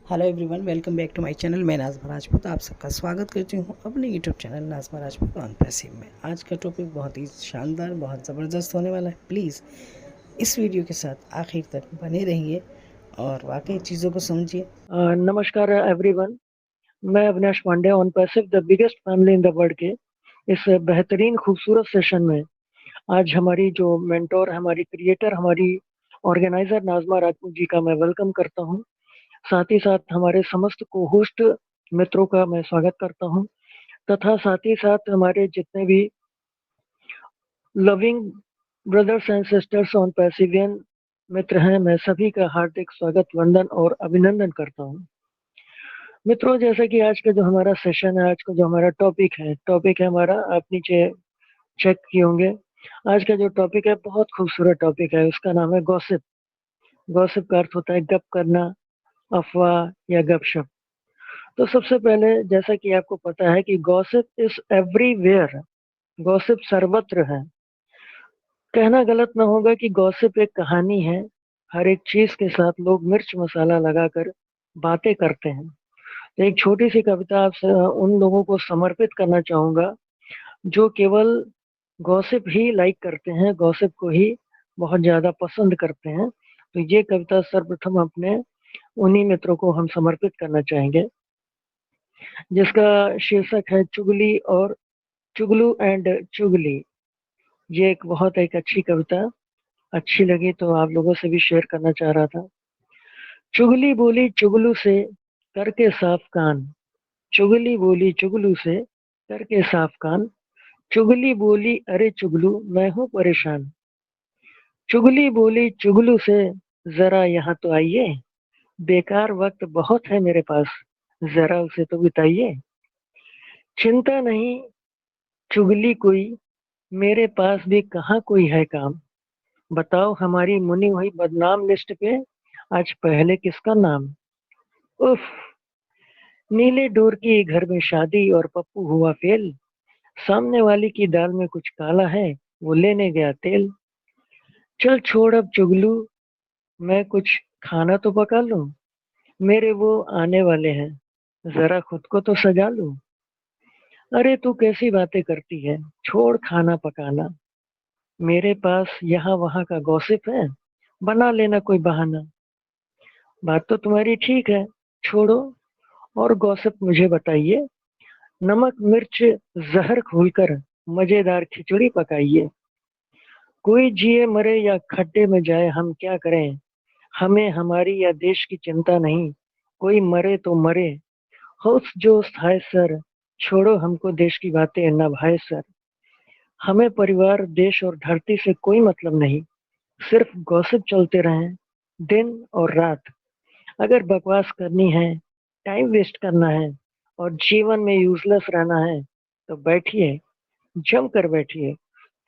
Hello everyone, welcome back to my channel. मैं नाज़मा राजपूत आप सबका स्वागत करती हूँ अपने YouTube channel Nazma Rajput on passive में। आज का टॉपिक बहुत ही शानदार, बहुत ज़बरदस्त होने वाला है। प्लीज़ इस वीडियो के साथ आखिर तक बने रहिए और वाकई चीज़ों को समझिए। नमस्कार एवरीवन। मैं Avinash Pandey on passive the biggest family in the world के इस बेहतरीन खूबसूरत सेशन में आज हमारी जो मेंटोर, हमारी क्रिएटर, हमारी ऑर्गेनाइजर नाज़मा राजपूत जी का मैं वेलकम करता हूं। साथ ही साथ हमारे समस्त को होस्ट मित्रों का मैं स्वागत करता हूं, तथा साथ ही साथ हमारे जितने भी loving brothers and sisters on passivian मित्र हैं, मैं सभी का हार्दिक स्वागत, वंदन और अभिनंदन करता हूं। मित्रों, जैसा कि आज का जो हमारा सेशन है, आज का जो हमारा टॉपिक है हमारा, आप नीचे चेक किए होंगे। आज का जो टॉपिक है बहुत खूबसूरत टॉपिक है, उसका नाम है गॉसिप। गॉसिप का अर्थ होता है गप करना, अफवाह या गपशप। तो सबसे पहले, जैसा कि आपको पता है कि गॉसिप इज एवरीवेयर, गॉसिप सर्वत्र है। कहना गलत ना होगा कि गॉसिप एक कहानी है। हर एक चीज के साथ लोग मिर्च मसाला लगाकर बातें करते हैं। तो एक छोटी सी कविता आपसे उन लोगों को समर्पित करना चाहूंगा जो केवल गॉसिप ही लाइक करते हैं, गॉसिप को ही बहुत ज्यादा पसंद करते हैं। तो ये कविता सर्वप्रथम अपने उन्हीं मित्रों को हम समर्पित करना चाहेंगे, जिसका शीर्षक है चुगली और चुगलू एंड चुगली। ये एक अच्छी कविता, अच्छी लगी तो आप लोगों से भी शेयर करना चाह रहा था। चुगली बोली चुगलू से करके साफ कान, चुगली बोली चुगलू से करके साफ कान, चुगली बोली अरे चुगलू मैं हूँ परेशान, चुगली बोली चुगलू से जरा यहाँ तो आइए, बेकार वक्त बहुत है मेरे पास, जरा उसे तो बिताइए। चिंता नहीं चुगली कोई, मेरे पास भी कहाँ कोई है काम, बताओ हमारी मुनी हुई बदनाम लिस्ट पे आज पहले किसका नाम। उफ, नीले डोर की घर में शादी और पप्पू हुआ फेल, सामने वाली की दाल में कुछ काला है, वो लेने गया तेल। चल छोड़ अब चुगलू, मैं कुछ खाना तो पका लूं, मेरे वो आने वाले हैं, जरा खुद को तो सजा लूं। अरे तू कैसी बातें करती है, छोड़ खाना पकाना, मेरे पास यहाँ वहाँ का गॉसिप है, बना लेना कोई बहाना। बात तो तुम्हारी ठीक है, छोड़ो और गॉसिप मुझे बताइए, नमक मिर्च जहर घोलकर मजेदार खिचड़ी पकाइए। कोई जिए मरे या खड्डे में जाए हम क्या करें, हमें हमारी या देश की चिंता नहीं, कोई मरे तो मरे, होश जोश हाय सर, छोड़ो हमको देश की बातें न भाए सर। हमें परिवार देश और धरती से कोई मतलब नहीं, सिर्फ गॉसिप चलते रहें दिन और रात। अगर बकवास करनी है, टाइम वेस्ट करना है और जीवन में यूजलेस रहना है, तो बैठिए, जम कर बैठिए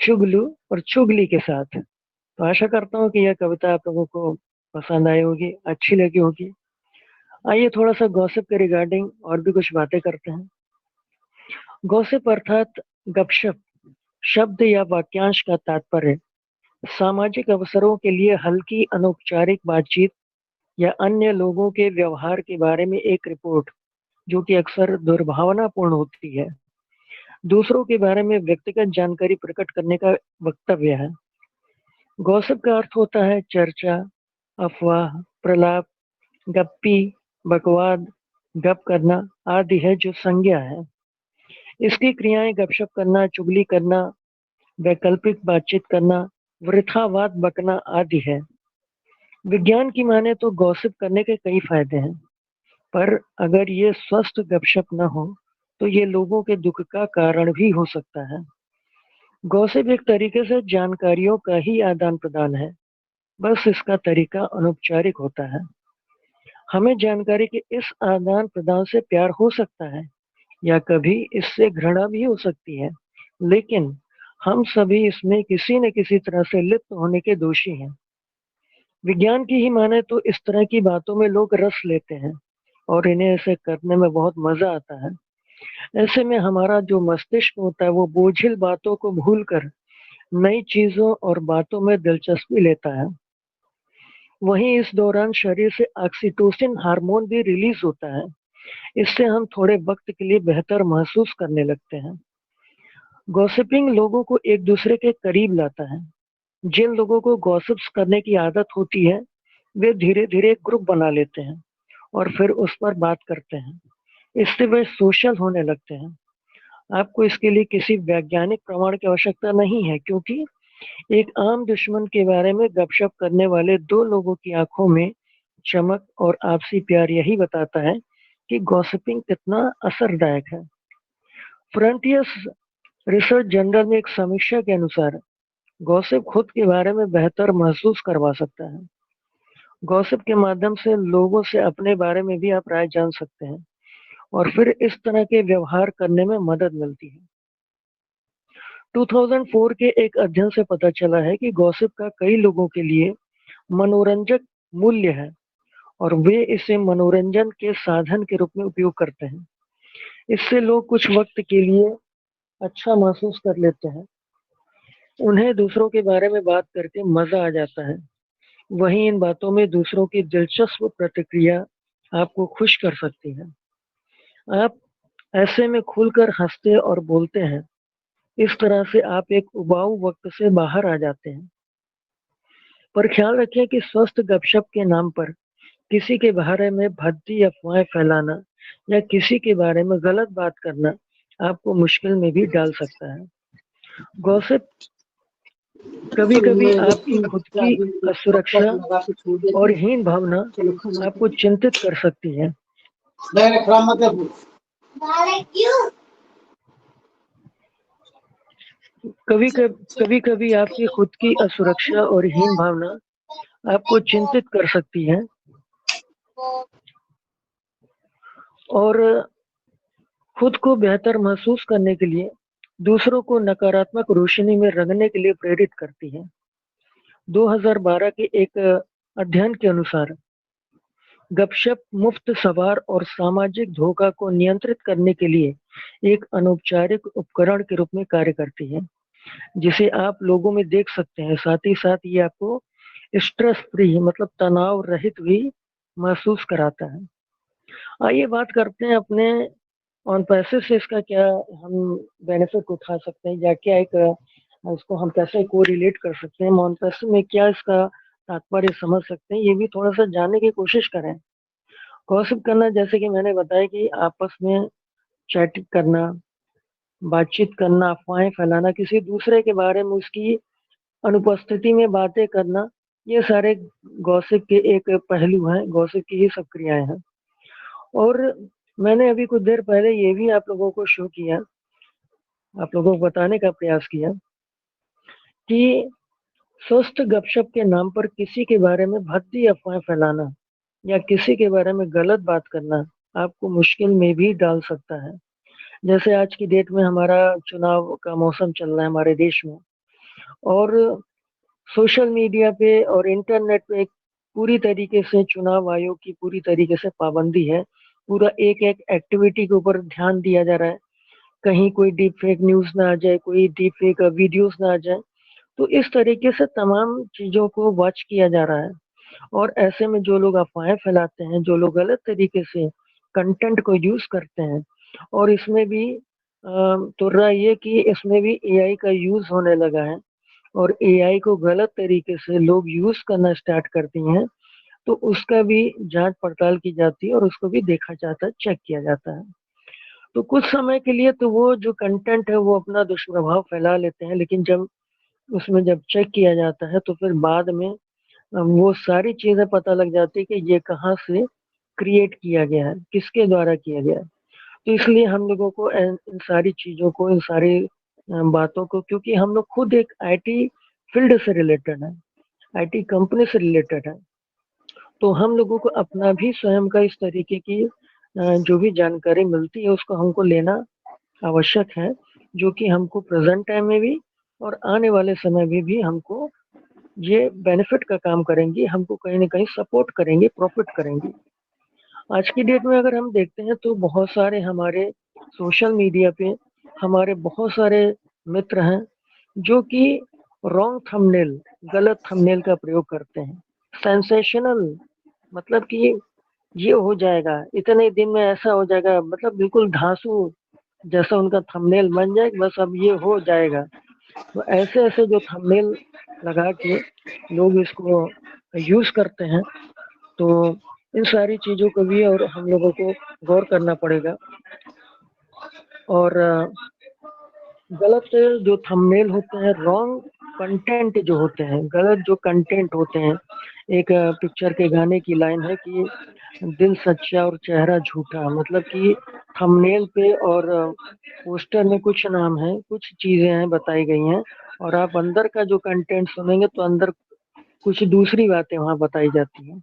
चुगलू और चुगली के साथ। तो आशा करता हूँ कि यह कविता आप लोगों को पसंद आई होगी, अच्छी लगी होगी। आइए थोड़ा सा गॉसिप के रिगार्डिंग और भी कुछ बातें करते हैं। गॉसिप अर्थात गपशप, शब्द या वाक्यांश का तात्पर्य सामाजिक अवसरों के लिए हल्की अनौपचारिक बातचीत या अन्य लोगों के व्यवहार के बारे में एक रिपोर्ट, जो कि अक्सर दुर्भावनापूर्ण होती है। दूसरों के बारे में व्यक्तिगत जानकारी प्रकट करने का वक्तव्य है। गॉसिप का अर्थ होता है चर्चा, अफवाह, प्रलाप, गप्पी, बकवाद, गप करना आदि है जो संज्ञा है। इसकी क्रियाएं गपशप करना, चुगली करना, वैकल्पिक बातचीत करना, वृथावाद बकना आदि है। विज्ञान की माने तो गॉसिप करने के कई फायदे हैं, पर अगर ये स्वस्थ गपशप न हो तो ये लोगों के दुख का कारण भी हो सकता है। गॉसिप एक तरीके से जानकारियों का ही आदान प्रदान है, बस इसका तरीका अनौपचारिक होता है। हमें जानकारी के इस आदान प्रदान से प्यार हो सकता है या कभी इससे घृणा भी हो सकती है, लेकिन हम सभी इसमें किसी न किसी तरह से लिप्त होने के दोषी हैं। विज्ञान की ही माने तो इस तरह की बातों में लोग रस लेते हैं और इन्हें ऐसे करने में बहुत मजा आता है। ऐसे में हमारा जो मस्तिष्क होता है वो बोझिल बातों को भूलकर नई चीजों और बातों में दिलचस्पी लेता है। वहीं इस दौरान शरीर से ऑक्सीटोसिन हार्मोन भी रिलीज होता है। इससे हम थोड़े वक्त के लिए बेहतर महसूस करने लगते हैं। गॉसिपिंग लोगों को एक दूसरे के करीब लाता है। जिन लोगों को गॉसिप्स करने की आदत होती है, वे धीरे धीरे एक ग्रुप बना लेते हैं और फिर उस पर बात करते हैं। इससे वे सोशल होने लगते हैं। आपको इसके लिए किसी वैज्ञानिक प्रमाण की आवश्यकता नहीं है, क्योंकि एक आम दुश्मन के बारे में गपशप करने वाले दो लोगों की आंखों में चमक और आपसी प्यार यही बताता है कि गॉसिपिंग कितना असरदायक है। फ्रंटियर्स रिसर्च जर्नल में एक समीक्षा के अनुसार गॉसिप खुद के बारे में बेहतर महसूस करवा सकता है। गॉसिप के माध्यम से लोगों से अपने बारे में भी आप राय जान सकते हैं और फिर इस तरह के व्यवहार करने में मदद मिलती है। 2004 के एक अध्ययन से पता चला है कि गॉसिप का कई लोगों के लिए मनोरंजक मूल्य है और वे इसे मनोरंजन के साधन के रूप में उपयोग करते हैं। इससे लोग कुछ वक्त के लिए अच्छा महसूस कर लेते हैं। उन्हें दूसरों के बारे में बात करके मजा आ जाता है। वहीं इन बातों में दूसरों की दिलचस्प प्रतिक्रिया आपको खुश कर सकती है। आप ऐसे में खुलकर हंसते और बोलते हैं। इस तरह से आप एक उबाऊ वक्त से बाहर आ जाते हैं। पर ख्याल रखें कि स्वस्थ गपशप के नाम पर किसी के बारे में भद्दी अफवाहें फैलाना या किसी के बारे में गलत बात करना आपको मुश्किल में भी डाल सकता है। गॉसिप कभी-कभी आपकी खुद की असुरक्षा और हीन भावना आपको चिंतित कर सकती है। कभी-कभी आपकी खुद की असुरक्षा और हीन भावना आपको चिंतित कर सकती है और खुद को बेहतर महसूस करने के लिए दूसरों को नकारात्मक रोशनी में रंगने के लिए प्रेरित करती है। 2012 के एक अध्ययन के अनुसार गपशप मुफ्त सवार और सामाजिक धोखा को नियंत्रित करने के लिए एक अनौपचारिक उपकरण के रूप में कार्य करती है, जिसे आप लोगों में देख सकते हैं। साथ ही साथ ये आपको स्ट्रेस फ्री मतलब तनाव रहित भी महसूस कराता है। आइए बात करते हैं अपने ऑन पैसे से इसका क्या हम बेनिफिट उठा सकते हैं या क्या एक इसको हम कैसे को रिलेट कर सकते हैं, ऑन पैसे में क्या इसका तात्पर्य समझ सकते हैं, ये भी थोड़ा सा जानने की कोशिश करें। गॉसिप करना, जैसे कि मैंने बताया कि आपस में चैटिंग करना, बातचीत करना, अफवाहें फैलाना, किसी दूसरे के बारे में उसकी अनुपस्थिति में बातें करना, ये सारे गॉसिप के एक पहलू हैं, गॉसिप की ही सब क्रियाएं हैं। और मैंने अभी कुछ देर पहले ये भी आप लोगों को शो किया, आप लोगों को बताने का प्रयास किया कि स्वस्थ गपशप के नाम पर किसी के बारे में भद्दी अफवाहें फैलाना या किसी के बारे में गलत बात करना आपको मुश्किल में भी डाल सकता है। जैसे आज की डेट में हमारा चुनाव का मौसम चल रहा है हमारे देश में, और सोशल मीडिया पे और इंटरनेट पे एक पूरी तरीके से चुनाव आयोग की पूरी तरीके से पाबंदी है। पूरा एक एक एक्टिविटी के ऊपर ध्यान दिया जा रहा है। कहीं कोई डीप फेक न्यूज़ ना आ जाए, कोई डीप फेक वीडियोस ना आ जाए। तो इस तरीके से तमाम चीज़ों को वॉच किया जा रहा है। और ऐसे में जो लोग अफवाहें फैलाते हैं, जो लोग गलत तरीके से कंटेंट को यूज़ करते हैं, और इसमें भी तो राय ये कि इसमें भी एआई का यूज़ होने लगा है और एआई को गलत तरीके से लोग यूज़ करना स्टार्ट करती हैं, तो उसका भी जांच पड़ताल की जाती है और उसको भी देखा जाता है, चेक किया जाता है। तो कुछ समय के लिए तो वो जो कंटेंट है वो अपना दुष्प्रभाव फैला लेते हैं, लेकिन जब चेक किया जाता है तो फिर बाद में वो सारी चीज़ें पता लग जाती है कि ये कहाँ से क्रिएट किया गया है, किसके द्वारा किया गया है। तो इसलिए हम लोगों को इन सारी चीज़ों को, इन सारी बातों को, क्योंकि हम लोग खुद एक आईटी फील्ड से रिलेटेड है, आईटी कंपनी से रिलेटेड है, तो हम लोगों को अपना भी स्वयं का इस तरीके की जो भी जानकारी मिलती है उसको हमको लेना आवश्यक है, जो कि हमको प्रेजेंट टाइम में भी और आने वाले समय में भी हमको ये बेनिफिट का काम करेंगी, हमको कहीं न कहीं सपोर्ट करेंगे, प्रॉफिट करेंगी। आज की डेट में अगर हम देखते हैं तो बहुत सारे हमारे सोशल मीडिया पे हमारे बहुत सारे मित्र हैं जो कि रॉन्ग थंबनेल, गलत थंबनेल का प्रयोग करते हैं। सेंसेशनल, मतलब कि ये हो जाएगा, इतने दिन में ऐसा हो जाएगा, मतलब बिल्कुल धांसू जैसा उनका थंबनेल बन जाएगा, बस अब ये हो जाएगा। तो ऐसे ऐसे जो थंबनेल लगा के लोग इसको यूज करते हैं, तो इन सारी चीजों को भी और हम लोगों को गौर करना पड़ेगा। और गलत जो थंबनेल होते हैं, रॉन्ग कंटेंट जो होते हैं, गलत जो कंटेंट होते हैं, एक पिक्चर के गाने की लाइन है कि दिल सच्चा और चेहरा झूठा, मतलब कि थंबनेल पे और पोस्टर में कुछ नाम है, कुछ चीजें हैं बताई गई हैं, और आप अंदर का जो कंटेंट सुनेंगे तो अंदर कुछ दूसरी बातें वहां बताई जाती हैं।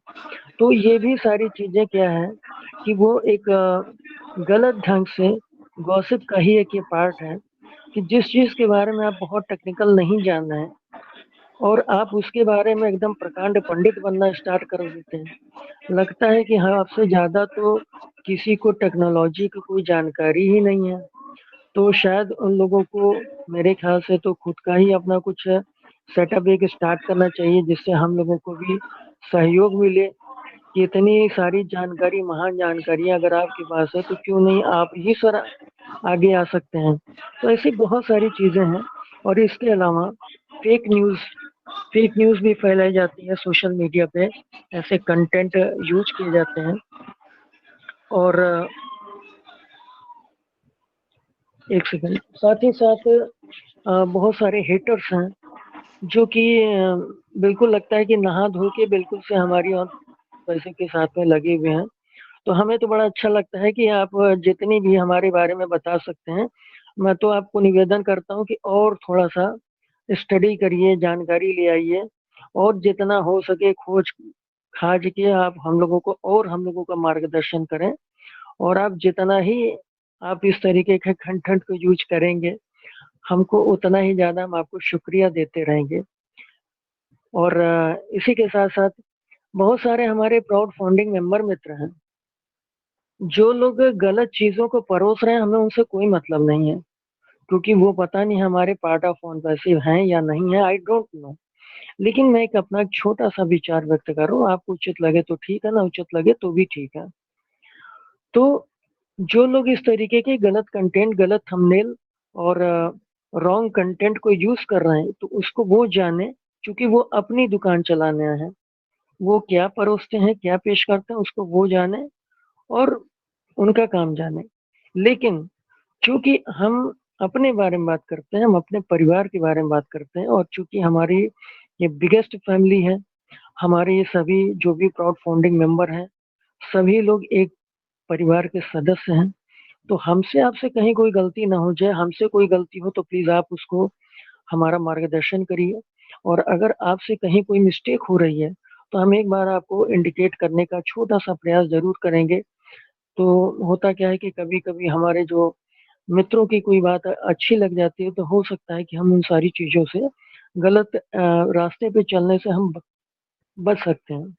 तो ये भी सारी चीजें क्या है कि वो एक गलत ढंग से गॉसिप का ही एक ये पार्ट है कि जिस चीज के बारे में आप बहुत टेक्निकल नहीं जान रहे हैं और आप उसके बारे में एकदम प्रकांड पंडित बनना स्टार्ट कर देते हैं। लगता है कि हाँ, आपसे ज्यादा तो किसी को टेक्नोलॉजी की कोई जानकारी ही नहीं है। तो शायद उन लोगों को मेरे ख्याल से तो खुद का ही अपना कुछ सेटअप एक स्टार्ट करना चाहिए, जिससे हम लोगों को भी सहयोग मिले कि इतनी सारी जानकारी, महान जानकारियां अगर आपके पास है तो क्यों नहीं आप ही सर आगे आ सकते हैं। तो ऐसी बहुत सारी चीजें हैं। और इसके अलावा फेक न्यूज फेक न्यूज भी फैलाई जाती है सोशल मीडिया पे, ऐसे कंटेंट यूज किए जाते हैं। और एक सेकंड, साथ ही साथ बहुत सारे हेटर्स हैं जो कि बिल्कुल लगता है कि नहा धो के बिल्कुल से हमारी और पैसे के साथ में लगे हुए हैं। तो हमें तो बड़ा अच्छा लगता है कि आप जितनी भी हमारे बारे में बता सकते हैं। मैं तो आपको निवेदन करता हूँ कि और थोड़ा सा स्टडी करिए, जानकारी ले आइए, और जितना हो सके खोज खाज के आप हम लोगों को और हम लोगों का मार्गदर्शन करें। और आप जितना ही आप इस तरीके के कंटेंट को यूज करेंगे, हमको उतना ही ज्यादा हम आपको शुक्रिया देते रहेंगे। और इसी के साथ साथ बहुत सारे हमारे प्राउड फाउंडिंग मेंबर मित्र हैं, जो लोग गलत चीजों को परोस रहे हैं, हमें उनसे कोई मतलब नहीं है, क्योंकि वो पता नहीं हमारे पार्ट ऑफ ऑन पैसिव हैं या नहीं है, आई डोंट नो। लेकिन मैं एक अपना छोटा सा विचार व्यक्त करूँ, आपको उचित लगे तो ठीक है, ना उचित लगे तो भी ठीक है। तो जो लोग इस तरीके के गलत कंटेंट, गलत थंबनेल और रॉन्ग कंटेंट को यूज कर रहे हैं, तो उसको वो जाने, क्योंकि वो अपनी दुकान चलाने आए हैं, वो क्या परोसते हैं, क्या पेश करते हैं, उसको वो जाने और उनका काम जाने। लेकिन चूंकि हम अपने बारे में बात करते हैं, हम अपने परिवार के बारे में बात करते हैं, और चूंकि हमारी ये बिगेस्ट फैमिली है, हमारे ये सभी जो भी प्राउड फाउंडिंग मेंबर हैं, सभी लोग एक परिवार के सदस्य हैं। तो हमसे आपसे कहीं कोई गलती ना हो जाए, हमसे कोई गलती हो तो प्लीज आप उसको हमारा मार्गदर्शन करिए। और अगर आपसे कहीं कोई मिस्टेक हो रही है तो हम एक बार आपको इंडिकेट करने का छोटा सा प्रयास जरूर करेंगे। तो होता क्या है कि कभी कभी हमारे जो मित्रों की कोई बात अच्छी लग जाती है, तो हो सकता है कि हम उन सारी चीजों से, गलत रास्ते पे चलने से हम बच सकते हैं।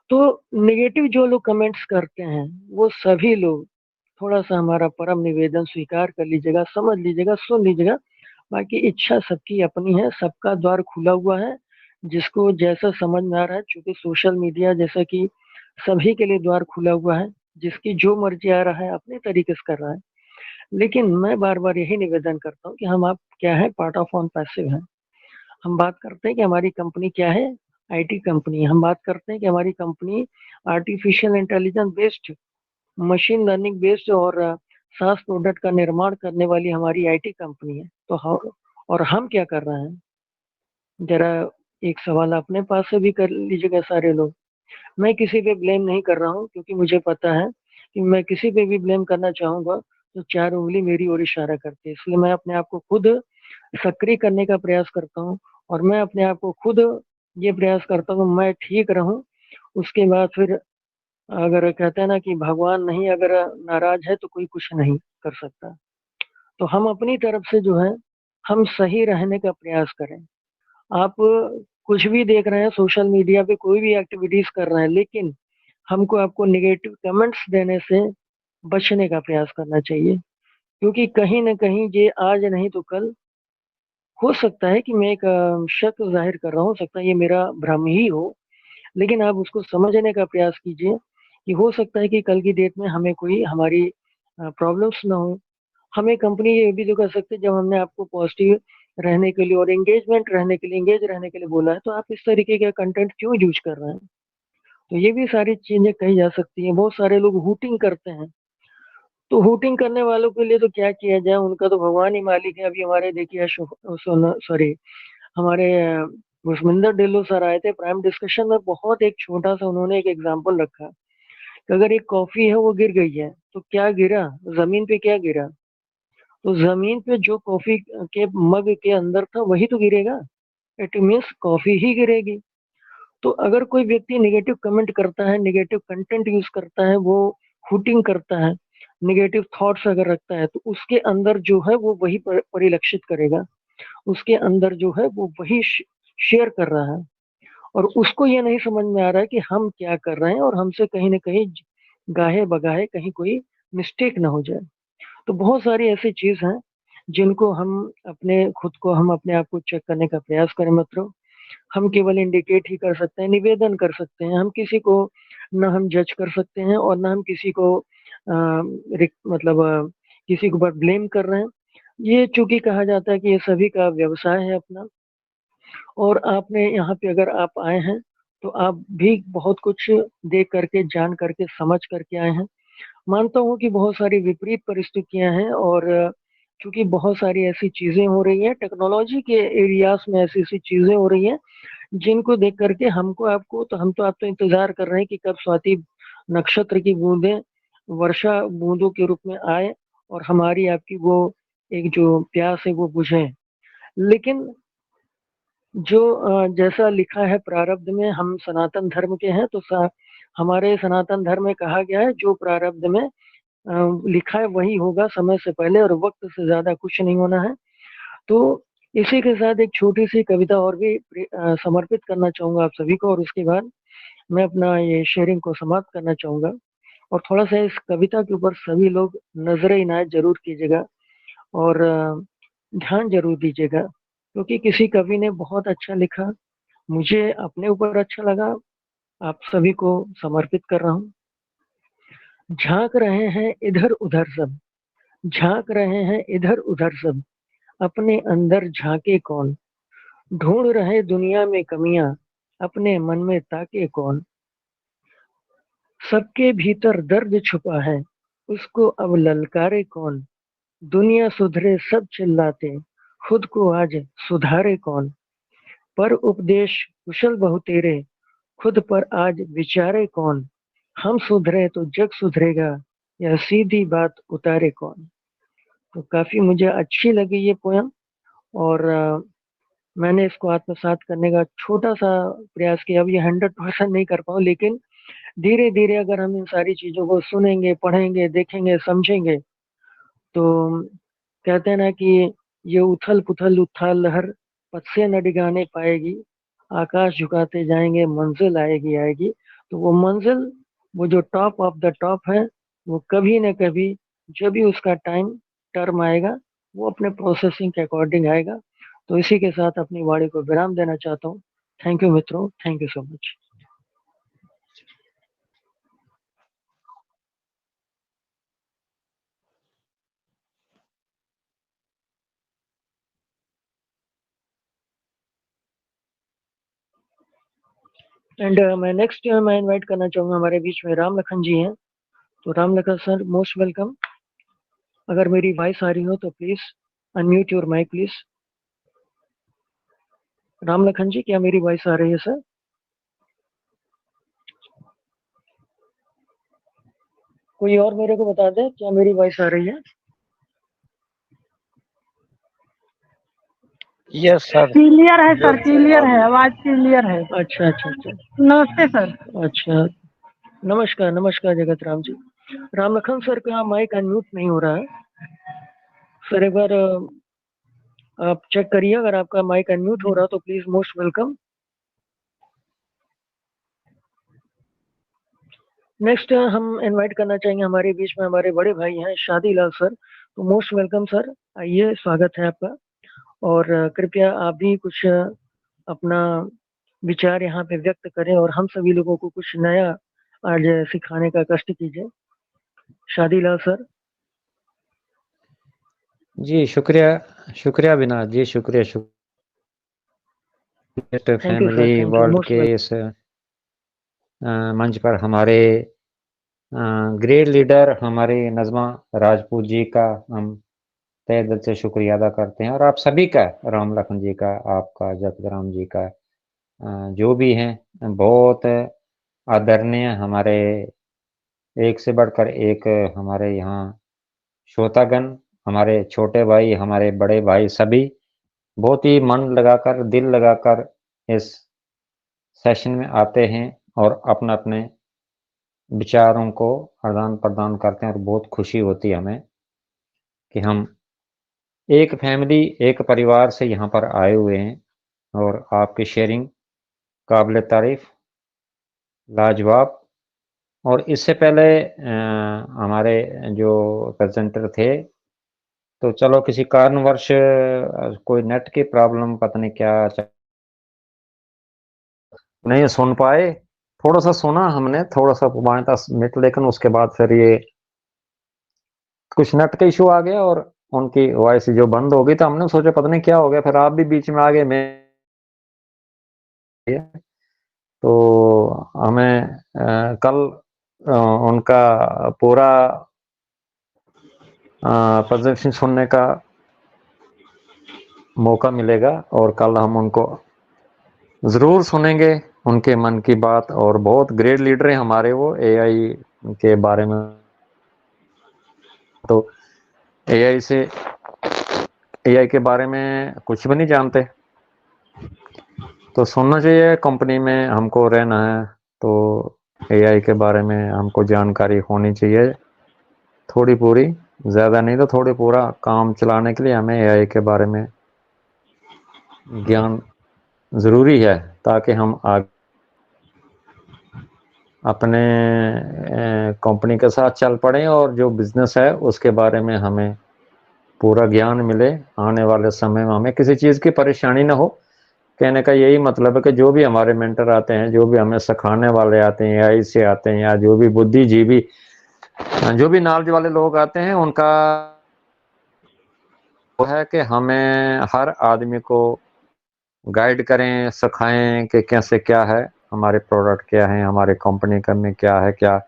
तो नेगेटिव जो लोग कमेंट्स करते हैं, वो सभी लोग थोड़ा सा हमारा परम निवेदन स्वीकार कर लीजिएगा, समझ लीजिएगा, सुन लीजिएगा। बाकी इच्छा सबकी अपनी है, सबका द्वार खुला हुआ है, जिसको जैसा समझ में आ रहा है। चूंकि सोशल मीडिया जैसा कि सभी के लिए द्वार खुला हुआ है, जिसकी जो मर्जी आ रहा है अपने तरीके से कर रहा है। लेकिन मैं बार बार यही निवेदन करता हूँ कि हम आप क्या है, पार्ट ऑफ ऑन पैसिव है। हम बात करते हैं कि हमारी कंपनी क्या है, आईटी कंपनी। हम बात करते हैं कि हमारी company artificial intelligence based, machine learning based और सास प्रोडक्ट का निर्माण करने वाली हमारी आईटी कंपनी है। तो और हम क्या कर रहे हैं, जरा एक सवाल अपने पास से भी कर लीजिएगा सारे लोग। मैं किसी पे ब्लेम नहीं कर रहा हूँ, क्योंकि मुझे पता है कि मैं किसी पे भी ब्लेम करना चाहूंगा तो चार उंगली मेरी ओर इशारा करती है। इसलिए मैं अपने आप को खुद सक्रिय करने का प्रयास करता हूँ, और मैं अपने आप को खुद ये प्रयास करता हूँ मैं ठीक रहूं। उसके बाद फिर, अगर कहते हैं ना कि भगवान नहीं अगर नाराज है तो कोई कुछ नहीं कर सकता। तो हम अपनी तरफ से जो है, हम सही रहने का प्रयास करें। आप कुछ भी देख रहे हैं सोशल मीडिया पे, कोई भी एक्टिविटीज कर रहे हैं, लेकिन हमको आपको नेगेटिव कमेंट्स देने से बचने का प्रयास करना चाहिए, क्योंकि कहीं ना कहीं ये आज नहीं तो कल हो सकता है कि मैं एक शक जाहिर कर रहा हूँ, हो सकता है ये मेरा भ्रम ही हो, लेकिन आप उसको समझने का प्रयास कीजिए कि हो सकता है कि कल की डेट में हमें कोई हमारी प्रॉब्लम्स ना हो। हमें कंपनी ये भी तो कर सकते हैं, जब हमने आपको पॉजिटिव रहने के लिए और एंगेज रहने के लिए बोला है, तो आप इस तरीके का कंटेंट क्यों यूज कर रहे हैं? तो ये भी सारी चीजें कही जा सकती हैं। बहुत सारे लोग हुटिंग करते हैं, तो हुटिंग करने वालों के लिए तो क्या किया जाए, उनका तो भगवान ही मालिक है। अभी हमारे देखिए सॉरी, हमारे भुष्मिंदर ढिल्लों सर आए थे प्राइम डिस्कशन में, बहुत एक छोटा सा उन्होंने एक एग्जाम्पल रखा कि अगर एक कॉफी है वो गिर गई है तो क्या गिरा, जमीन पे क्या गिरा, तो जमीन पे जो कॉफी के मग के अंदर था वही तो गिरेगा। इट मीन्स कॉफी ही गिरेगी। तो अगर कोई व्यक्ति नेगेटिव कमेंट करता है, नेगेटिव कंटेंट यूज करता है, वो हुटिंग करता है, नेगेटिव थॉट्स अगर रखता है, तो उसके अंदर जो है वो वही परिलक्षित करेगा, उसके अंदर जो है वो वही शेयर कर रहा है। और उसको ये नहीं समझ में आ रहा है कि हम क्या कर रहे हैं और हमसे कहीं ना कहीं गाहे बगाहे कहीं कोई मिस्टेक ना हो जाए। तो बहुत सारी ऐसी चीज हैं जिनको हम अपने खुद को, हम अपने आप को चेक करने का प्रयास करें मित्रों। हम केवल इंडिकेट ही कर सकते हैं, निवेदन कर सकते हैं, हम किसी को ना हम जज कर सकते हैं और ना हम किसी को मतलब किसी के ऊपर ब्लेम कर रहे हैं। ये चूंकि कहा जाता है कि ये सभी का व्यवसाय है अपना, और आपने यहाँ पे अगर आप आए हैं तो आप भी बहुत कुछ देख करके, जान करके, समझ करके आए हैं। मानता हूँ कि बहुत सारी विपरीत परिस्थितियां हैं, और क्योंकि बहुत सारी ऐसी चीजें हो रही हैं टेक्नोलॉजी के एरियाज में, ऐसी ऐसी चीजें हो रही हैं जिनको देख करके हमको, आपको तो, हम तो आप तो इंतजार कर रहे हैं कि कब स्वाति नक्षत्र की बूंदें वर्षा बूंदों के रूप में आए और हमारी आपकी वो एक जो प्यास है वो बुझे। लेकिन जो जैसा लिखा है प्रारब्ध में, हम सनातन धर्म के हैं, तो हमारे सनातन धर्म में कहा गया है जो प्रारब्ध में लिखा है वही होगा, समय से पहले और वक्त से ज्यादा कुछ नहीं होना है। तो इसी के साथ एक छोटी सी कविता और भी समर्पित करना चाहूंगा आप सभी को, और उसके बाद मैं अपना ये शेयरिंग को समाप्त करना चाहूंगा। और थोड़ा सा इस कविता के ऊपर सभी लोग नजर इनायत जरूर कीजिएगा और ध्यान जरूर दीजिएगा, क्योंकि किसी कवि ने बहुत अच्छा लिखा, मुझे अपने ऊपर अच्छा लगा, आप सभी को समर्पित कर रहा हूँ। झांक रहे हैं इधर उधर सब, झांक रहे हैं इधर उधर सब, अपने अंदर झांके कौन, ढूंढ रहे दुनिया में कमियां, अपने मन में ताके कौन, सबके भीतर दर्द छुपा है, उसको अब ललकारे कौन, दुनिया सुधरे सब चिल्लाते, खुद को आज सुधारे कौन, पर उपदेश कुशल बहु तेरे, खुद पर आज विचारे कौन, हम सुधरे तो जग सुधरेगा, यह सीधी बात उतारे कौन। तो काफी मुझे अच्छी लगी ये पोयम, और मैंने इसको आत्मसात करने का छोटा सा प्रयास किया। अब ये 100% नहीं कर पाऊँ, लेकिन धीरे धीरे अगर हम इन सारी चीजों को सुनेंगे, पढ़ेंगे, देखेंगे, समझेंगे, तो कहते हैं ना कि ये उथल पुथल उथल लहर पथ से न डिगाने पाएगी, आकाश झुकाते जाएंगे मंजिल आएगी आएगी। तो वो मंजिल, वो जो टॉप ऑफ द टॉप है, वो कभी न कभी, जब भी उसका टाइम टर्म आएगा, वो अपने प्रोसेसिंग के अकॉर्डिंग आएगा। तो इसी के साथ अपनी वाणी को विराम देना चाहता हूँ। थैंक यू मित्रों, thank you so much. And मैं नेक्स्ट मैं इनवाइट करना चाहूंगा, हमारे बीच में राम लखन जी हैं। तो Ram Lakhan sir, most welcome. अगर मेरी वॉइस आ रही हो तो please unmute your mic please. Ram Lakhan ji, क्या मेरी वॉइस आ रही है सर? कोई और मेरे को बता दे, क्या मेरी वॉइस आ रही है? Yes sir. क्लियर है सर, क्लियर है, आवाज क्लियर है। अच्छा अच्छा अच्छा नमस्ते सर। अच्छा, नमस्कार नमस्कार जगत राम जी। राम लखन सर का माइक अनम्यूट नहीं हो रहा है सर, एक बार आप चेक करिए, अगर आपका माइक अनम्यूट हो रहा तो प्लीज मोस्ट वेलकम। नेक्स्ट हम इनवाइट करना चाहेंगे, हमारे बीच में हमारे बड़े भाई हैं शादी लाल सर। तो मोस्ट वेलकम सर, आइए, स्वागत है आपका। और कृपया आप भी कुछ अपना विचार यहाँ पे व्यक्त करें और हम सभी लोगों को कुछ नया आज सिखाने का कष्ट कीजिए। शादीलाल सर। जी शुक्रिया, शुक्रिया विनाश जी, शुक्रिया thank you sir, family thank you world most के वेलकम। इस मंच पर हमारे ग्रेट लीडर हमारे नज़मा राजपूत जी का हम तहे दिल से शुक्रिया अदा करते हैं, और आप सभी का, राम लखन जी का, आपका, जगतराम जी का, जो भी हैं, बहुत आदरणीय हमारे, एक से बढ़कर एक हमारे यहाँ श्रोतागण, हमारे छोटे भाई, हमारे बड़े भाई, सभी बहुत ही मन लगाकर, दिल लगाकर इस सेशन में आते हैं और अपने विचारों को आदान प्रदान करते हैं, और बहुत खुशी होती है हमें कि हम एक फैमिली, एक परिवार से यहाँ पर आए हुए हैं, और आपकी शेयरिंग काबिल तारीफ, लाजवाब। और इससे पहले हमारे जो प्रेजेंटर थे, तो चलो किसी कारणवश कोई नेट की प्रॉब्लम, पता नहीं क्या नहीं सुन पाए। थोड़ा सा सुना हमने, थोड़ा सा 5-10 मिनट, लेकिन उसके बाद फिर ये कुछ नेट का इशू आ गया और उनकी वॉइस जो बंद हो गई, तो हमने सोचा पता नहीं क्या हो गया, फिर आप भी बीच में आ गए। मैं तो हमें कल उनका पूरा प्रेजेंटेशन सुनने का मौका मिलेगा, और कल हम उनको ज़रूर सुनेंगे, उनके मन की बात। और बहुत ग्रेट लीडर हैं हमारे वो, एआई के बारे में, तो एआई के बारे में कुछ भी नहीं जानते, तो सुनना चाहिए। कंपनी में हमको रहना है तो एआई के बारे में हमको जानकारी होनी चाहिए, थोड़ी पूरी, ज़्यादा नहीं तो थोड़ी पूरा काम चलाने के लिए हमें एआई के बारे में ज्ञान ज़रूरी है, ताकि हम आगे अपने कंपनी के साथ चल पड़ें, और जो बिज़नेस है उसके बारे में हमें पूरा ज्ञान मिले। आने वाले समय में हमें किसी चीज़ की परेशानी ना हो। कहने का यही मतलब है कि जो भी हमारे मेंटर आते हैं, जो भी हमें सिखाने वाले आते हैं, एआई से आते हैं, या जो भी बुद्धिजीवी, जो भी नॉलेज वाले लोग आते हैं, उनका वो है कि हमें हर आदमी को गाइड करें, सिखाएं कि कैसे क्या है, हमारे प्रोडक्ट क्या है, हमारे कंपनी का में क्या है, क्या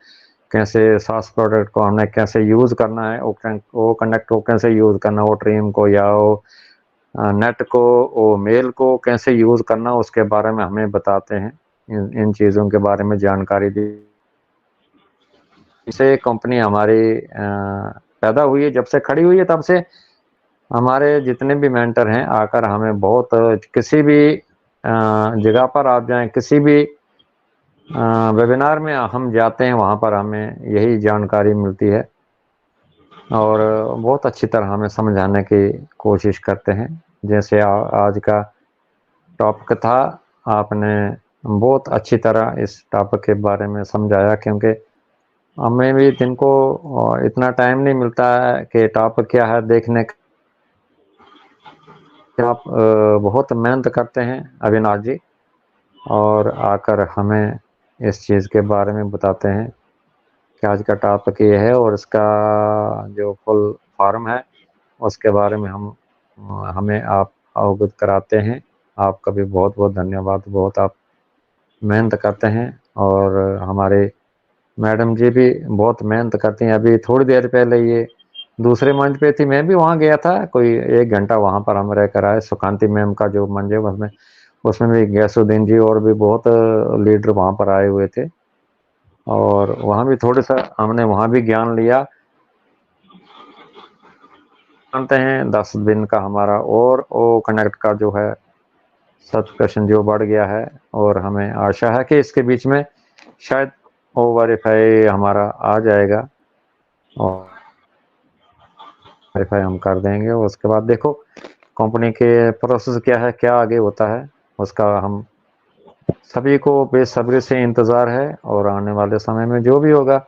कैसे सास प्रोडक्ट को हमने कैसे यूज़ करना है, वो कनेक्ट को कैसे यूज़ करना, वो ट्रीम को या वो नेट को, वो मेल को कैसे यूज़ करना, उसके बारे में हमें बताते हैं। इन चीज़ों के बारे में जानकारी दी। इसे कंपनी हमारी पैदा हुई है, जब से खड़ी हुई है, तब से हमारे जितने भी मेंटर हैं आकर हमें बहुत, किसी भी जगह पर आप जाएं, किसी भी वेबिनार में हम जाते हैं, वहाँ पर हमें यही जानकारी मिलती है, और बहुत अच्छी तरह हमें समझाने की कोशिश करते हैं। जैसे आज का टॉपिक था, आपने बहुत अच्छी तरह इस टॉपिक के बारे में समझाया, क्योंकि हमें भी दिन को इतना टाइम नहीं मिलता है कि टॉपिक क्या है देखने का। आप बहुत मेहनत करते हैं अविनाश जी, और आकर हमें इस चीज़ के बारे में बताते हैं कि आज का टॉपिक ये है, और इसका जो फुल फॉर्म है उसके बारे में हमें आप अवगत कराते हैं। आपका भी बहुत बहुत धन्यवाद, बहुत आप मेहनत करते हैं, और हमारे मैडम जी भी बहुत मेहनत करती हैं। अभी थोड़ी देर पहले ये दूसरे मंच पे थी, मैं भी वहाँ गया था, कोई 1 घंटा वहाँ पर हम रह कर आए। सुकांती मैम का जो मंच है उसमें उसमें भी गैसुद्दीन जी और भी बहुत लीडर वहाँ पर आए हुए थे, और वहाँ भी थोड़ा सा हमने वहाँ भी ज्ञान लिया। जानते हैं 10 दिन का हमारा और वो कनेक्ट का जो है सब्सक्रिप्शन जो बढ़ गया है, और हमें आशा है कि इसके बीच में शायद वो वेरीफाई हमारा आ जाएगा, और वेरीफाई हम कर देंगे। उसके बाद देखो कंपनी के प्रोसेस क्या है, क्या आगे होता है, उसका हम सभी को बेसब्री से इंतज़ार है, और आने वाले समय में जो भी होगा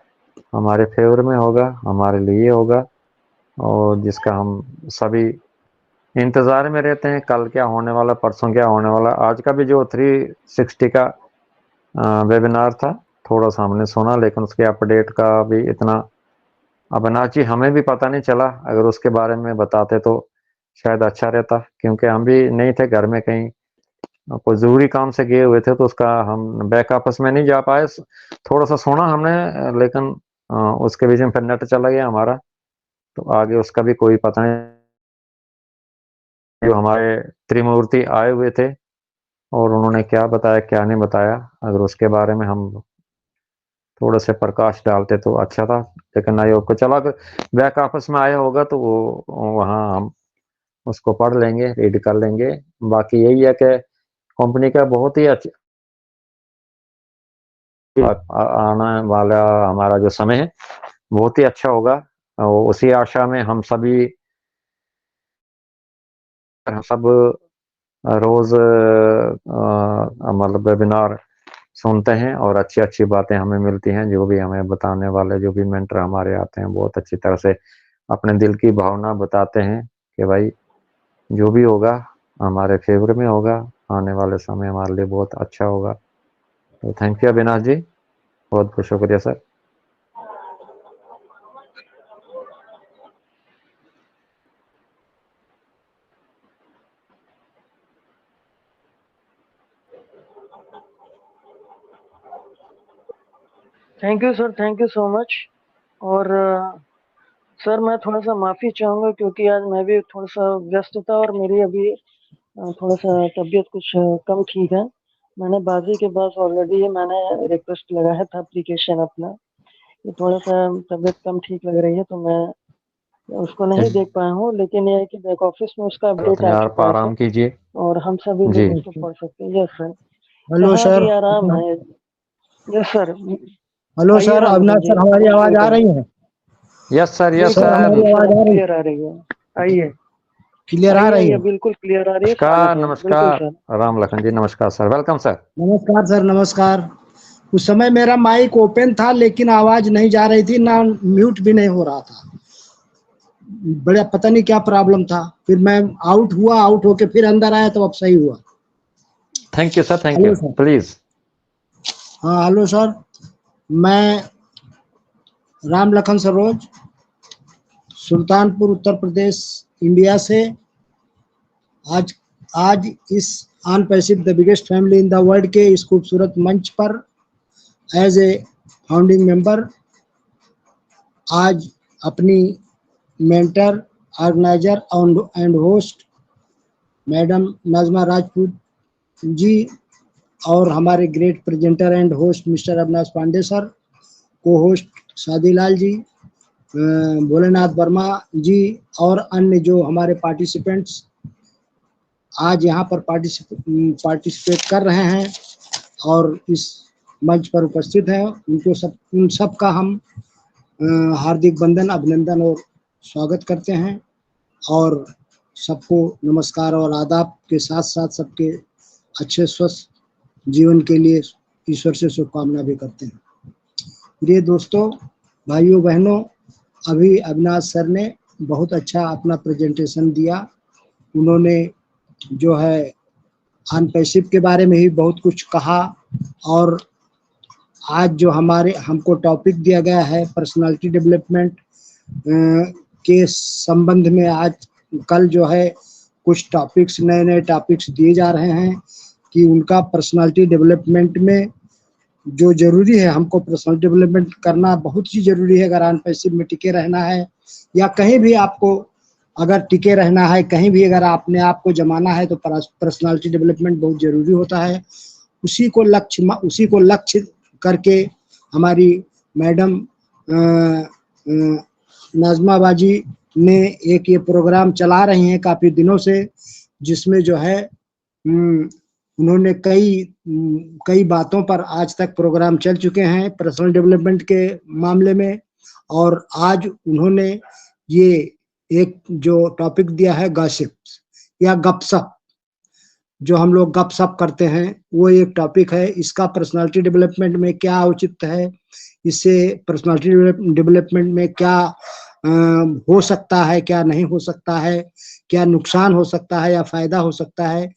हमारे फेवर में होगा, हमारे लिए होगा, और जिसका हम सभी इंतजार में रहते हैं कल क्या होने वाला, परसों क्या होने वाला। आज का भी जो 360 का वेबिनार था, थोड़ा सा हमने सुना, लेकिन उसके अपडेट का भी इतना अविनाश जी हमें भी पता नहीं चला। अगर उसके बारे में बताते तो शायद अच्छा रहता, क्योंकि हम भी नहीं थे घर में, कहीं कोई जरूरी काम से गए हुए थे, तो उसका हम बैक ऑफिस में नहीं जा पाए। थोड़ा सा सुना हमने, लेकिन उसके बीच में फिर नेट चला गया हमारा, तो आगे उसका भी कोई पता नहीं। जो हमारे त्रिमूर्ति आए हुए थे और उन्होंने क्या बताया क्या नहीं बताया, अगर उसके बारे में हम थोड़े से प्रकाश डालते तो अच्छा था। लेकिन आयोग को चला, बैक ऑफिस में आया होगा तो वो वहाँ हम उसको पढ़ लेंगे, रीड कर लेंगे। बाकी यही है कि कंपनी का बहुत ही अच्छा आने वाला हमारा जो समय है बहुत ही अच्छा होगा। और उसी आशा में हम सब रोज मतलब वेबिनार सुनते हैं और अच्छी अच्छी बातें हमें मिलती हैं। जो भी हमें बताने वाले, जो भी मेंटर हमारे आते हैं, बहुत अच्छी तरह से अपने दिल की भावना बताते हैं कि भाई जो भी होगा हमारे फेवर में होगा, आने वाले समय हमारे लिए बहुत अच्छा होगा। तो थैंक यू अविनाश जी, बहुत बहुत शुक्रिया sir. Thank you sir, thank you so much. और सर मैं थोड़ा सा माफ़ी चाहूँगा क्योंकि आज मैं भी थोड़ा सा व्यस्त था और मेरी अभी थोड़ा सा तबीयत कुछ कम ठीक है। मैंने बाजी के पास ऑलरेडी मैंने रिक्वेस्ट लगाया था एप्लीकेशन अपना कि थोड़ा सा तबीयत कम ठीक लग रही है, तो मैं उसको नहीं देख पाया हूँ। लेकिन यह है कि बैक ऑफिस में उसका अपडेट आ यार चुका है आराम सर, कीजिए और हम सभी जी। लोग उसको पढ़ सकते हैं। यस सर, हेलो कहाँ सर। भी आराम है। यस सर, हेलो आइए सर, राम लखन अविनाश जी, सर, हमारी मोस्ट आवाज आ वेलकम। रही है? यस सर, यस बिल्कुल सर सर। हमारी बिल्कुल सर, आवाज अब आ रही है? क्लियर आ रही है। आइए क्लियर आ आइए रही आइए, है? बिल्कुल क्लियर आ रही है, नमस्कार स्वागत है, बिल्कुल नमस्कार सर। राम लखन जी, नमस्कार सर, वेलकम सर। नमस्कार सर, नमस्कार। उस समय मेरा माइक ओपन था लेकिन आवाज नहीं जा रही थी, ना म्यूट भी नहीं हो रहा था। बड़ा पता नहीं क्या प्रॉब्लम था। फिर मैं आउट हुआ, आउट होके फिर अंदर आया तो अब सही हुआ। Thank you sir, thank hello you, sir. Please. हाँ हेलो सर, मैं राम लखन सरोज, सुल्तानपुर उत्तर प्रदेश, इंडिया से। आज आज इस on passive the biggest family in the world के इस खूबसूरत मंच पर एज ए फाउंडिंग मेंबर आज अपनी mentor, organiser and host madam Nazma Rajput ji और हमारे great presenter and host mister Avinash Pandey sir, co host Shadilal ji, Bholenath Verma ji और अन्य जो हमारे पार्टिसिपेंट्स आज यहाँ पर पार्टिसिपेट कर रहे हैं और इस मंच पर उपस्थित हैं, उन सब का हम हार्दिक वंदन, अभिनंदन और स्वागत करते हैं। और सबको नमस्कार और आदाब के साथ साथ सबके अच्छे स्वस्थ जीवन के लिए ईश्वर से शुभकामना भी करते हैं। प्रिय दोस्तों, भाइयों बहनों, अभी अविनाश सर ने बहुत अच्छा अपना प्रेजेंटेशन दिया। उन्होंने जो है अनपैसिव के बारे में ही बहुत कुछ कहा। और आज जो हमको टॉपिक दिया गया है पर्सनालिटी डेवलपमेंट के संबंध में, आज कल जो है कुछ टॉपिक्स, नए नए टॉपिक्स दिए जा रहे हैं कि उनका पर्सनालिटी डेवलपमेंट में जो जरूरी है, हमको पर्सनल डेवलपमेंट करना बहुत ही जरूरी है। अगर अनपैसिव में टिके रहना है या कहीं भी आपको अगर टिके रहना है, कहीं भी अगर अपने आप को जमाना है, तो पर्सनालिटी डेवलपमेंट बहुत जरूरी होता है। उसी को लक्ष्य करके हमारी मैडम नाजमा बाजी ने एक ये प्रोग्राम चला रही हैं काफ़ी दिनों से, जिसमें जो है उन्होंने कई बातों पर आज तक प्रोग्राम चल चुके हैं पर्सनल डेवलपमेंट के मामले में। और आज उन्होंने ये एक जो टॉपिक दिया है गॉसिप या गपशप, जो हम लोग गपशप करते हैं, वो एक टॉपिक है। इसका पर्सनालिटी डेवलपमेंट में क्या औचित्य है, इससे पर्सनालिटी डेवलपमेंट में क्या हो सकता है, क्या नहीं हो सकता है, क्या नुकसान हो सकता है या फायदा हो सकता है,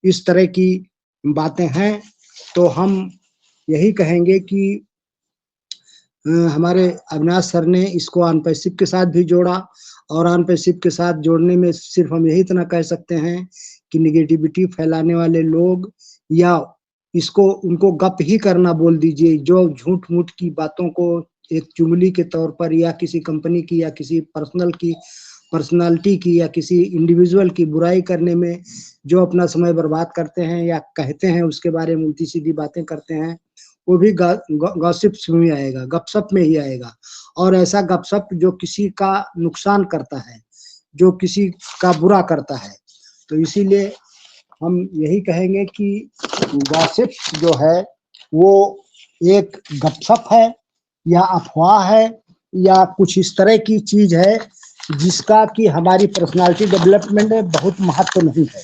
इस तरह की बातें हैं। तो हम यही कहेंगे कि हमारे अविनाश सर ने इसको ऑन पैसिव के साथ भी जोड़ा, और ऑन पैसिव के साथ जोड़ने में सिर्फ हम यही इतना कह सकते हैं कि निगेटिविटी फैलाने वाले लोग या इसको उनको गप ही करना बोल दीजिए, जो झूठ मूठ की बातों को एक चुगली के तौर पर या किसी कंपनी की या किसी पर्सनालिटी की या किसी इंडिविजुअल की बुराई करने में जो अपना समय बर्बाद करते हैं या कहते हैं, उसके बारे में उल्टी सीधी बातें करते हैं, वो भी गॉसिप्स में आएगा, गपशप में ही आएगा। और ऐसा गपशप जो किसी का नुकसान करता है, जो किसी का बुरा करता है। तो इसीलिए हम यही कहेंगे कि गॉसिप जो है वो एक गपशप है या अफवाह है या कुछ इस तरह की चीज है जिसका कि हमारी पर्सनालिटी डेवलपमेंट में बहुत महत्व नहीं है।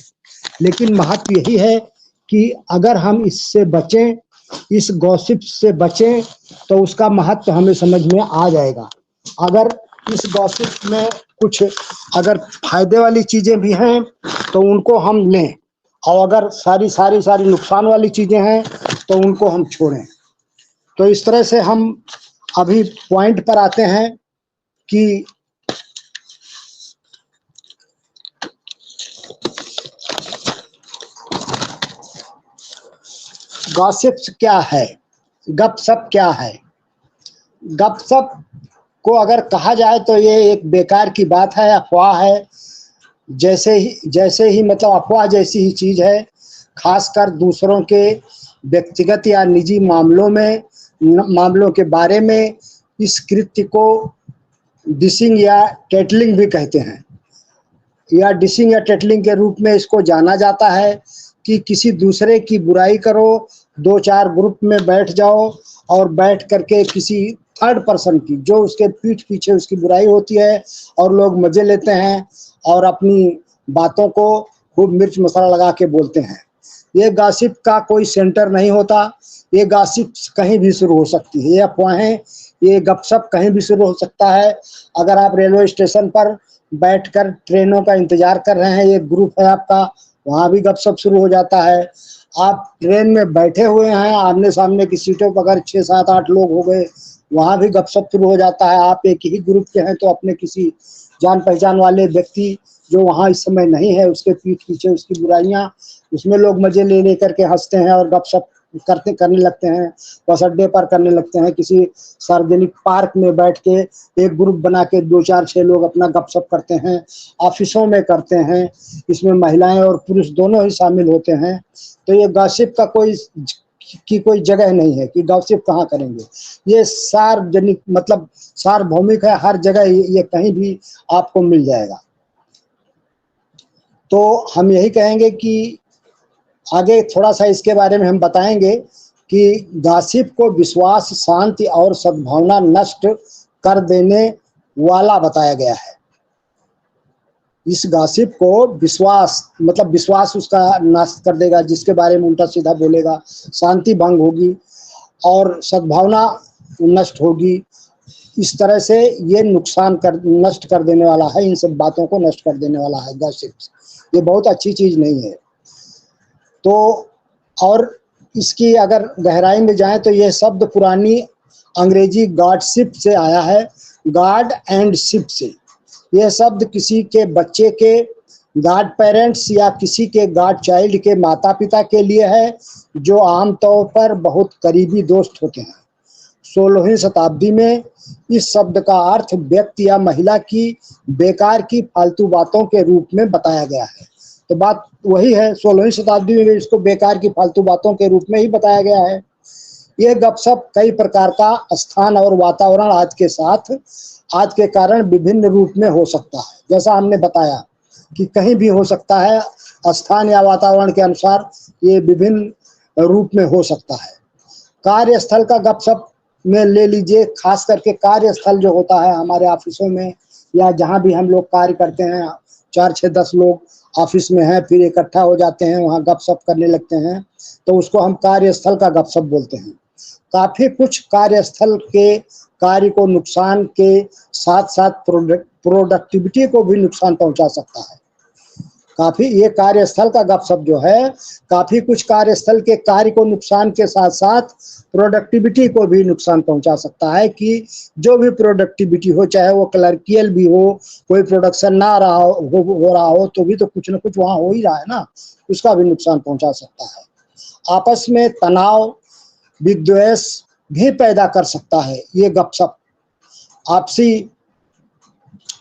लेकिन महत्व यही है कि अगर हम इससे बचें, इस गॉसिप से बचें, तो उसका महत्व हमें समझ में आ जाएगा। अगर इस गॉसिप में कुछ अगर फायदे वाली चीजें भी हैं तो उनको हम लें, और अगर सारी नुकसान वाली चीजें हैं तो उनको हम छोड़ें। तो इस तरह से हम अभी पॉइंट पर आते हैं कि गॉसिप क्या है, गपशप क्या है। गपशप को अगर कहा जाए तो ये एक बेकार की बात है, अफवाह है। जैसे ही मतलब अफवाह जैसी ही चीज है, खासकर दूसरों के व्यक्तिगत या निजी मामलों के बारे में। इस कृत्य को डिसिंग या टेटलिंग भी कहते हैं, या डिसिंग या टेटलिंग के रूप में इसको जाना जाता है कि किसी दूसरे की बुराई करो, दो चार ग्रुप में बैठ जाओ और बैठ करके किसी थर्ड पर्सन की, जो उसके पीठ पीछे उसकी बुराई होती है, और लोग मजे लेते हैं और अपनी बातों को खूब मिर्च मसाला लगा के बोलते हैं। ये गॉसिप का कोई सेंटर नहीं होता, ये गॉसिप कहीं भी शुरू हो सकती है, ये अफवाहें, ये गपशप कहीं भी शुरू हो सकता है। अगर आप रेलवे स्टेशन पर बैठकर ट्रेनों का इंतजार कर रहे हैं, एक ग्रुप है आपका, वहाँ भी गपशप शुरू हो जाता है। आप ट्रेन में बैठे हुए हैं, आमने सामने की सीटों पर अगर 6, 7, 8 लोग हो गए, वहाँ भी गपशप शुरू हो जाता है। आप एक ही ग्रुप के हैं तो अपने किसी जान पहचान वाले व्यक्ति जो वहाँ इस समय नहीं है, उसके पीठ पीछे उसकी बुराइयां, उसमें लोग मजे ले करके हंसते हैं और गपशप करने लगते हैं। बस अड्डे पर करने लगते हैं, किसी सार्वजनिक पार्क में बैठ के एक ग्रुप बना के 2, 4, 6 लोग अपना गपशप करते हैं। ऑफिसों में करते हैं, इसमें महिलाएं और पुरुष दोनों ही शामिल होते हैं। तो ये गॉसिप का कोई जगह नहीं है कि गॉसिप कहाँ करेंगे। ये सार्वजनिक मतलब सार्वभौमिक है, हर जगह ये कहीं भी आपको मिल जाएगा। तो हम यही कहेंगे कि आगे थोड़ा सा इसके बारे में हम बताएंगे कि गॉसिप को विश्वास, शांति और सद्भावना नष्ट कर देने वाला बताया गया है। इस गॉसिप को विश्वास उसका नष्ट कर देगा, जिसके बारे में उल्टा सीधा बोलेगा, शांति भंग होगी और सद्भावना नष्ट होगी। इस तरह से ये नष्ट कर देने वाला है, इन सब बातों को नष्ट कर देने वाला है गॉसिप। ये बहुत अच्छी चीज नहीं है। तो और इसकी अगर गहराई में जाएं तो यह शब्द पुरानी अंग्रेजी गॉडशिप से आया है, गॉड एंड शिप से। यह शब्द किसी के बच्चे के गॉड पेरेंट्स या किसी के गॉड चाइल्ड के माता पिता के लिए है, जो आमतौर पर बहुत करीबी दोस्त होते हैं। 16वीं शताब्दी में इस शब्द का अर्थ व्यक्ति या महिला की बेकार की फालतू बातों के रूप में बताया गया है। तो बात वही है, 16वीं शताब्दी में इसको बेकार की फालतू बातों के रूप में ही बताया गया है। यह गपशप कई प्रकार का स्थान और वातावरण आज के कारण विभिन्न रूप में हो सकता है। जैसा हमने बताया कि कहीं भी हो सकता है, स्थान या वातावरण के अनुसार ये विभिन्न रूप में हो सकता है। कार्यस्थल का गपशप में ले लीजिए, खास करके कार्यस्थल जो होता है हमारे ऑफिसों में या जहाँ भी हम लोग कार्य करते हैं, 4, 6, 10 लोग ऑफिस में हैं, फिर इकट्ठा हो जाते हैं, वहाँ गपशप करने लगते हैं, तो उसको हम कार्यस्थल का गपशप बोलते हैं। काफी कुछ कार्यस्थल के कार्य को नुकसान के साथ साथ प्रोडक्टिविटी को भी नुकसान पहुंचा सकता है। काफी ये कार्यस्थल का गपशप जो है काफी कुछ कार्यस्थल के कार्य को नुकसान के साथ साथ प्रोडक्टिविटी को भी नुकसान पहुंचा सकता है कि जो भी प्रोडक्टिविटी हो, चाहे वो क्लर्कियल भी हो, कोई प्रोडक्शन ना रहा हो रहा हो तो भी तो कुछ ना कुछ वहाँ हो ही रहा है ना, उसका भी नुकसान पहुंचा सकता है। आपस में तनाव विद्वेष भी पैदा कर सकता है ये गपशप, आपसी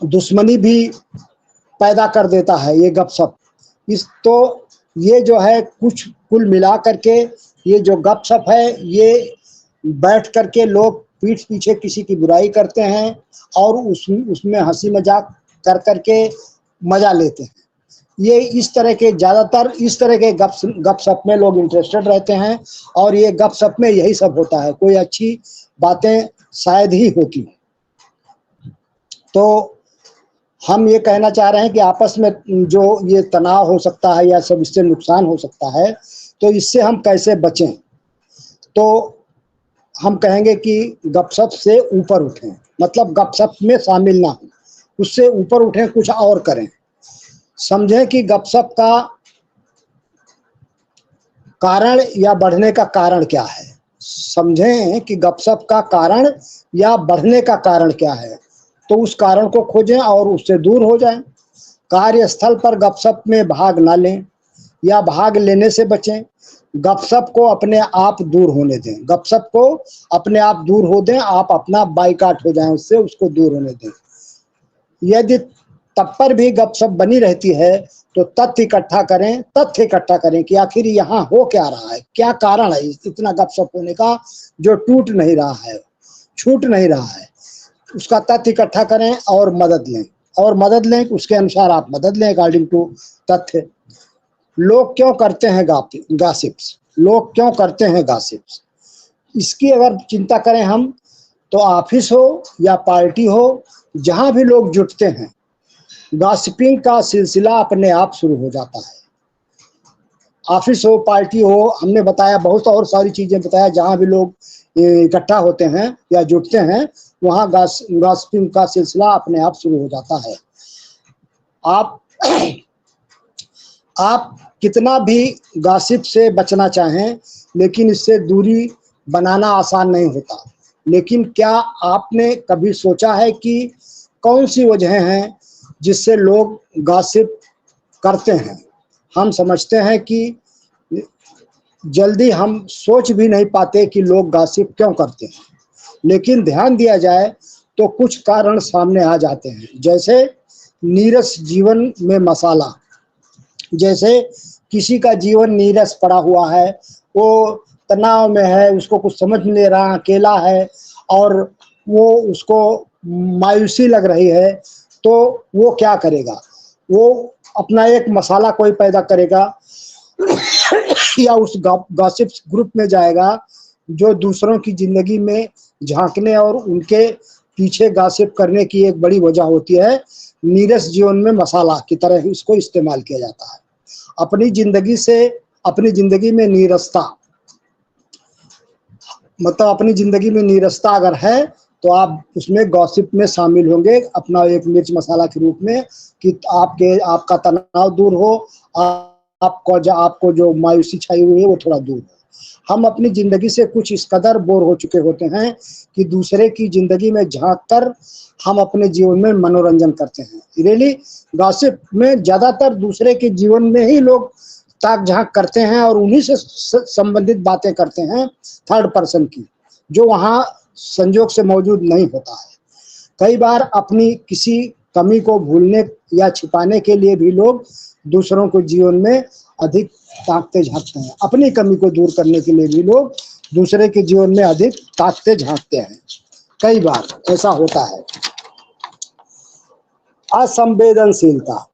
दुश्मनी भी पैदा कर देता है ये गपशप। इस तो ये जो है कुछ कुल मिला करके ये जो गपशप है ये बैठ करके लोग पीठ पीछे किसी की बुराई करते हैं और उसमें हंसी मजाक कर करके मजा लेते हैं। ये इस तरह के ज़्यादातर इस तरह के गपशप में लोग इंटरेस्टेड रहते हैं और ये गपशप में यही सब होता है, कोई अच्छी बातें शायद ही होती हैं। तो हम ये कहना चाह रहे हैं कि आपस में जो ये तनाव हो सकता है या सब इससे नुकसान हो सकता है, तो इससे हम कैसे बचें। तो हम कहेंगे कि गपशप से ऊपर उठें, मतलब गपशप में शामिल ना हो, उससे ऊपर उठें, कुछ और करें। समझें कि गपशप का कारण या बढ़ने का कारण क्या है, समझें कि गपशप का कारण या बढ़ने का कारण क्या है, तो उस कारण को खोजें और उससे दूर हो जाएं। कार्यस्थल पर गपशप में भाग ना लें या भाग लेने से बचें। गपशप को अपने आप दूर होने दें, गपशप को अपने आप दूर हो दें, आप अपना बाइकाट हो जाएं उससे, उसको दूर होने दें। यदि तब पर भी गपशप बनी रहती है तो तथ्य इकट्ठा करें कि आखिर यहाँ हो क्या रहा है, क्या कारण है इतना गपशप होने का जो टूट नहीं रहा है, छूट नहीं रहा है। उसका तथ्य इकट्ठा करें और मदद लें उसके अनुसार आप मदद लें अकॉर्डिंग टू तथ्य। लोग क्यों करते हैं गॉसिप्स, इसकी अगर चिंता करें हम तो ऑफिस हो या पार्टी हो, जहां भी लोग जुटते हैं गॉसिपिंग का सिलसिला अपने आप शुरू हो जाता है। ऑफिस हो, पार्टी हो, हमने बताया बहुत और सारी चीजें बताया, जहां भी लोग इकट्ठा होते हैं या जुटते हैं वहां गॉसिपिंग का सिलसिला अपने आप शुरू हो जाता है। आप कितना भी गॉसिप से बचना चाहें लेकिन इससे दूरी बनाना आसान नहीं होता। लेकिन क्या आपने कभी सोचा है कि कौन सी वजह हैं जिससे लोग गॉसिप करते हैं। हम समझते हैं कि जल्दी हम सोच भी नहीं पाते कि लोग गॉसिप क्यों करते हैं, लेकिन ध्यान दिया जाए तो कुछ कारण सामने आ जाते हैं, जैसे नीरस जीवन में मसाला। जैसे किसी का जीवन नीरस पड़ा हुआ है, वो तनाव में है, उसको कुछ समझ नहीं ले रहा, अकेला है और वो उसको मायूसी लग रही है, तो वो क्या करेगा, वो अपना एक मसाला कोई पैदा करेगा या उस गॉसिप ग्रुप में जाएगा जो दूसरों की जिंदगी में झांकने और उनके पीछे गॉसिप करने की एक बड़ी वजह होती है। नीरस जीवन में मसाला की तरह इसको इस्तेमाल किया जाता है। अपनी जिंदगी में नीरसता, मतलब अपनी जिंदगी में नीरसता अगर है तो आप उसमें गॉसिप में शामिल होंगे अपना एक मिर्च मसाला के रूप में, कि आपका तनाव दूर हो, आपको जो मायूसी छाई हुई है वो थोड़ा दूर हो। हम अपनी जिंदगी से कुछ इस कदर बोर हो चुके होते हैं कि दूसरे की जिंदगी में झांक कर हम अपने जीवन में मनोरंजन करते हैं। रियली गॉसिप में ज्यादातर दूसरे के जीवन में ही लोग ताक झांक करते हैं और उन्हीं से संबंधित बातें करते हैं, थर्ड पर्सन की, जो वहाँ संजोग से मौजूद नहीं होता है। कई बार अपनी किसी कमी को भूलने या छिपाने के लिए भी लोग दूसरों को जीवन में अधिक ताकते झांकते हैं। अपनी कमी को दूर करने के लिए भी लोग दूसरे के जीवन में अधिक ताकते झांकते हैं। कई बार ऐसा होता है। असंवेदनशीलता,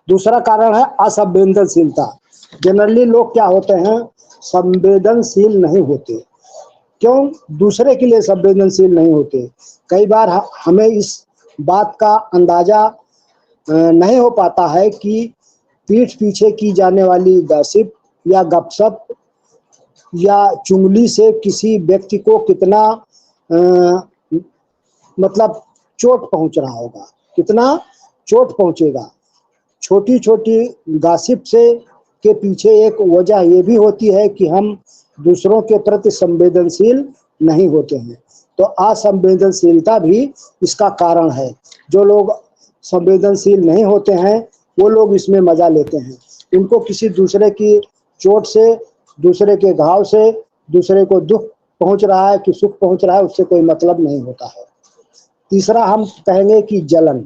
दूसरा कारण है असंवेदनशीलता। जनरली लोग क्या होते हैं, संवेदनशील नहीं होते। क्यों दूसरे के लिए संवेदनशील नहीं होते? कई बार हमें इस बात का अंदाजा नहीं हो पाता है कि पीठ पीछे की जाने वाली गॉसिप या गपशप या चुगली से किसी व्यक्ति को कितना मतलब चोट पहुंच रहा होगा। कितना चोट पहुंचेगा। छोटी छोटी गॉसिप से के पीछे एक वजह ये भी होती है कि हम दूसरों के प्रति संवेदनशील नहीं होते हैं। तो असंवेदनशीलता भी इसका कारण है। जो लोग संवेदनशील नहीं होते हैं वो लोग इसमें मजा लेते हैं। उनको किसी दूसरे की चोट से, दूसरे के घाव से, दूसरे को दुख पहुंच रहा है कि सुख पहुंच रहा है, उससे कोई मतलब नहीं होता है। तीसरा हम कहेंगे कि जलन।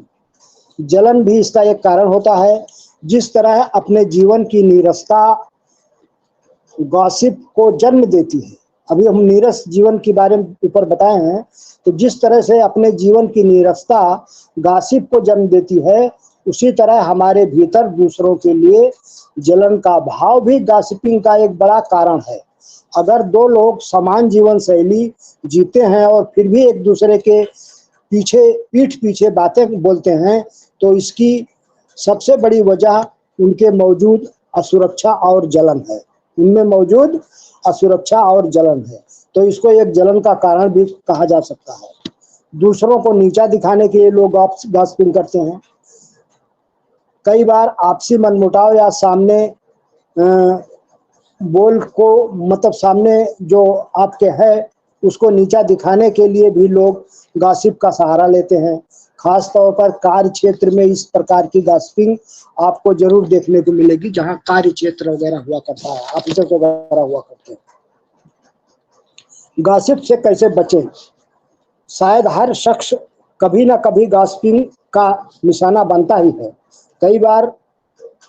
जलन भी इसका एक कारण होता है। जिस तरह अपने जीवन की नीरसता गॉसिप को जन्म देती है, अभी हम नीरस जीवन के बारे में ऊपर बताए हैं, तो जिस तरह से अपने जीवन की नीरसता गॉसिप को जन्म देती है, उसी तरह हमारे भीतर दूसरों के लिए जलन का भाव भी गॉसिपिंग का एक बड़ा कारण है। अगर दो लोग समान जीवन शैली जीते हैं और फिर भी एक दूसरे के पीठ पीछे बातें बोलते हैं, तो इसकी सबसे बड़ी वजह उनके मौजूद असुरक्षा और जलन है। उनमें मौजूद असुरक्षा और जलन है। तो इसको एक जलन का कारण भी कहा जा सकता है। दूसरों को नीचा दिखाने के लिए लोग गॉसिपिंग करते हैं। कई बार आपसी मनमुटाव या सामने बोल को मतलब सामने जो आपके है उसको नीचा दिखाने के लिए भी लोग गॉसिप का सहारा लेते हैं। खास तौर पर कार्य क्षेत्र में इस प्रकार की गॉसिपिंग आपको जरूर देखने को मिलेगी, जहां कार्य क्षेत्र वगैरह हुआ करता है, ऑफिसर्स वगैरह हुआ करते हैं। गॉसिप से कैसे बचें? शायद हर शख्स कभी ना कभी गॉसिपिंग का निशाना बनता ही है। कई बार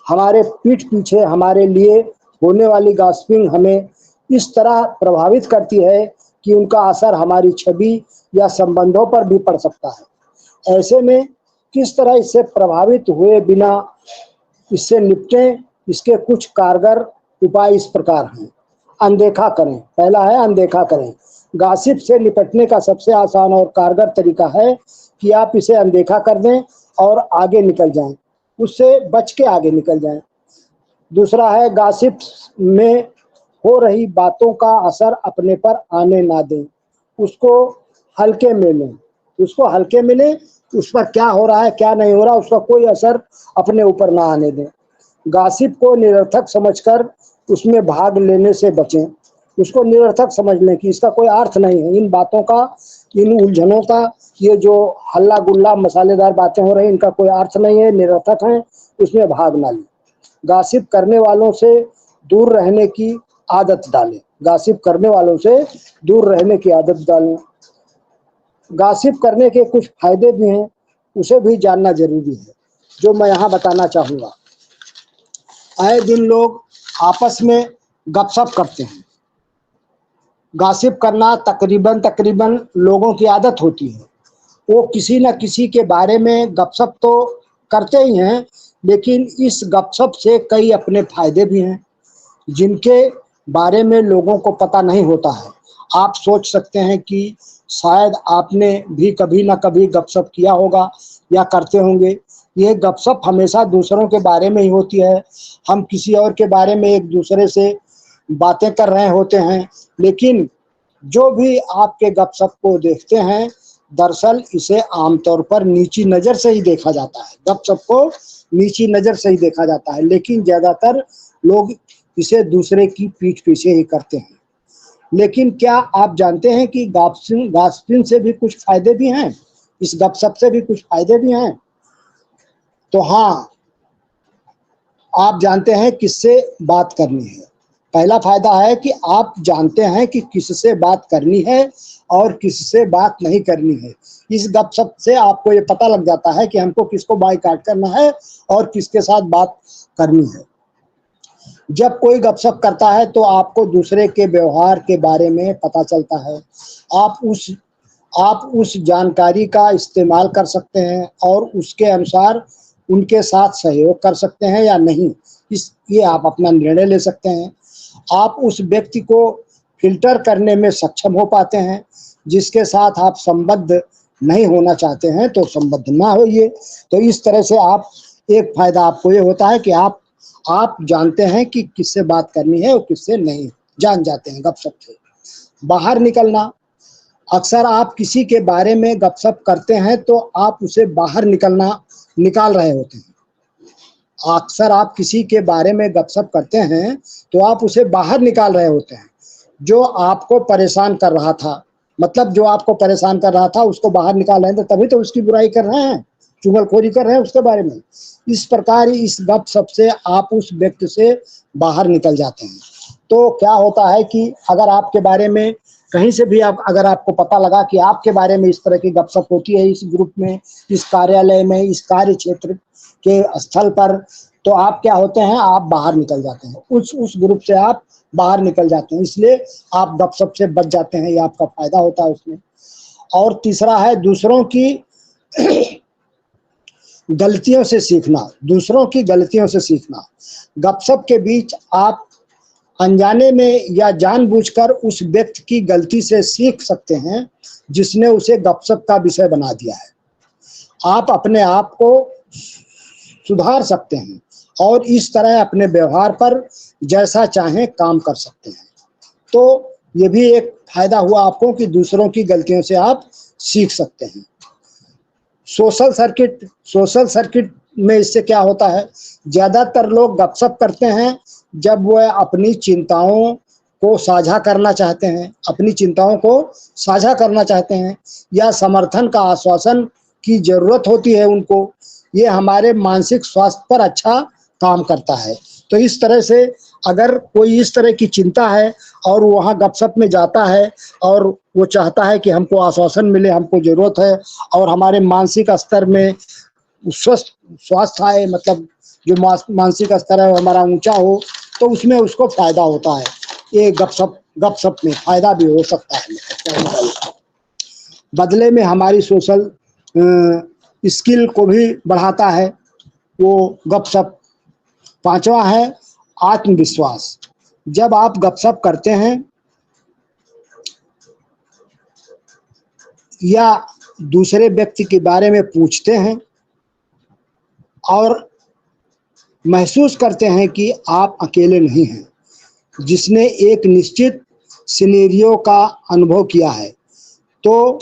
हमारे पीठ पीछे हमारे लिए होने वाली गॉसिपिंग हमें इस तरह प्रभावित करती है कि उनका असर हमारी छवि या संबंधों पर भी पड़ सकता है। ऐसे में किस तरह इससे प्रभावित हुए बिना इससे निपटें, इसके कुछ कारगर उपाय इस प्रकार हैं। अनदेखा करें। पहला है अनदेखा करें। गॉसिप से निपटने का सबसे आसान और कारगर तरीका है कि आप इसे अनदेखा कर दें और आगे निकल जाएं, उससे बच के आगे निकल जाएं। दूसरा है गॉसिप में हो रही बातों का असर अपने पर आने ना दें, उसको हल्के में लें। उसको हल्के में लें, उस पर क्या हो रहा है क्या नहीं हो रहा उसका कोई असर अपने ऊपर ना आने दें। गॉसिप को निरर्थक समझकर उसमें भाग लेने से बचें। उसको निरर्थक समझ लें कि इसका कोई अर्थ नहीं है, इन बातों का, इन उलझनों का, ये जो हल्ला गुल्ला मसालेदार बातें हो रही हैं इनका कोई अर्थ नहीं है, निरर्थक हैं, उसमें भाग ना लें। गॉसिप करने वालों से दूर रहने की आदत डालें। गॉसिप करने वालों से दूर रहने की आदत डालें। गॉसिप करने के कुछ फायदे भी हैं, उसे भी जानना जरूरी है, जो मैं यहाँ बताना चाहूँगा। आए दिन लोग आपस में गपशप करते हैं। गॉसिप करना तकरीबन लोगों की आदत होती है। वो किसी न किसी के बारे में गपशप तो करते ही हैं, लेकिन इस गपशप से कई अपने फायदे भी हैं जिनके बारे में लोगों को पता नहीं होता है। आप सोच सकते हैं कि शायद आपने भी कभी ना कभी गपशप किया होगा या करते होंगे। ये गपशप हमेशा दूसरों के बारे में ही होती है। हम किसी और के बारे में एक दूसरे से बातें कर रहे होते हैं, लेकिन जो भी आपके गपशप को देखते हैं दरअसल इसे आमतौर पर नीची नज़र से ही देखा जाता है। गपशप को नीची नज़र से ही देखा जाता है, लेकिन ज़्यादातर लोग इसे दूसरे की पीठ पीछे ही करते हैं। लेकिन क्या आप जानते हैं कि गॉसिपिंग से भी कुछ फायदे भी हैं? इस गपशप से भी कुछ फायदे भी हैं। तो हाँ, आप जानते हैं किससे बात करनी है। पहला फायदा है कि आप जानते हैं कि किससे बात करनी है और किससे बात नहीं करनी है। इस गपशप से आपको ये पता लग जाता है कि हमको किसको बायकॉट करना है और किसके साथ बात करनी है। जब कोई गपशप करता है तो आपको दूसरे के व्यवहार के बारे में पता चलता है। आप उस जानकारी का इस्तेमाल कर सकते हैं और उसके अनुसार उनके साथ सहयोग कर सकते हैं या नहीं, ये आप अपना निर्णय ले सकते हैं। आप उस व्यक्ति को फिल्टर करने में सक्षम हो पाते हैं जिसके साथ आप संबद्ध नहीं होना चाहते हैं, तो संबद्ध ना होइए। तो इस तरह से आप एक फायदा आपको ये होता है कि आप जानते हैं कि किससे बात करनी है और किससे नहीं, जान जाते हैं गपशप से। बाहर निकलना, अक्सर आप किसी के बारे में गपशप करते हैं तो आप उसे बाहर निकाल रहे होते हैं। अक्सर आप किसी के बारे में गपशप करते हैं तो आप उसे बाहर निकाल रहे होते हैं। जो आपको परेशान कर रहा था, मतलब जो आपको परेशान कर रहा था उसको बाहर निकाल रहे हैं, तो तभी तो उसकी बुराई कर रहे हैं, चुगलखोरी कर रहे हैं उसके बारे में। इस प्रकार इस गपशप से आप उस व्यक्ति से बाहर निकल जाते हैं। तो क्या होता है कि अगर आपके बारे में कहीं से भी अगर आपको पता लगा कि आपके बारे में इस तरह की गपशप होती है इस ग्रुप में, इस कार्यालय में, इस कार्य क्षेत्र के स्थल पर, तो आप क्या होते हैं, आप बाहर निकल जाते हैं, उस ग्रुप से आप बाहर निकल जाते हैं। इसलिए आप गपशप से बच जाते हैं, ये आपका फायदा होता है उसमें। और तीसरा है दूसरों की गलतियों से सीखना, दूसरों की गलतियों से सीखना। गपशप के बीच आप अनजाने में या जानबूझकर उस व्यक्ति की गलती से सीख सकते हैं जिसने उसे गपशप का विषय बना दिया है। आप अपने आप को सुधार सकते हैं और इस तरह अपने व्यवहार पर जैसा चाहें काम कर सकते हैं। तो ये भी एक फायदा हुआ आपको कि दूसरों की गलतियों से आप सीख सकते हैं। सोशल सर्किट में इससे क्या होता है, ज़्यादातर लोग गपशप करते हैं जब वह अपनी चिंताओं को साझा करना चाहते हैं, अपनी चिंताओं को साझा करना चाहते हैं या समर्थन का आश्वासन की ज़रूरत होती है उनको। ये हमारे मानसिक स्वास्थ्य पर अच्छा काम करता है। तो इस तरह से अगर कोई इस तरह की चिंता है और वहाँ गपशप में जाता है और वो चाहता है कि हमको आश्वासन मिले, हमको ज़रूरत है और हमारे मानसिक स्तर में स्वास्थ्य आए, मतलब जो मानसिक स्तर है वो हमारा ऊंचा हो, तो उसमें उसको फायदा होता है। ये गपशप में फायदा भी हो सकता है। बदले में हमारी सोशल स्किल को भी बढ़ाता है वो गपशप। पांचवा है आत्मविश्वास। जब आप गपशप करते हैं या दूसरे व्यक्ति के बारे में पूछते हैं और महसूस करते हैं कि आप अकेले नहीं हैं, जिसने एक निश्चित सिनेरियो का अनुभव किया है, तो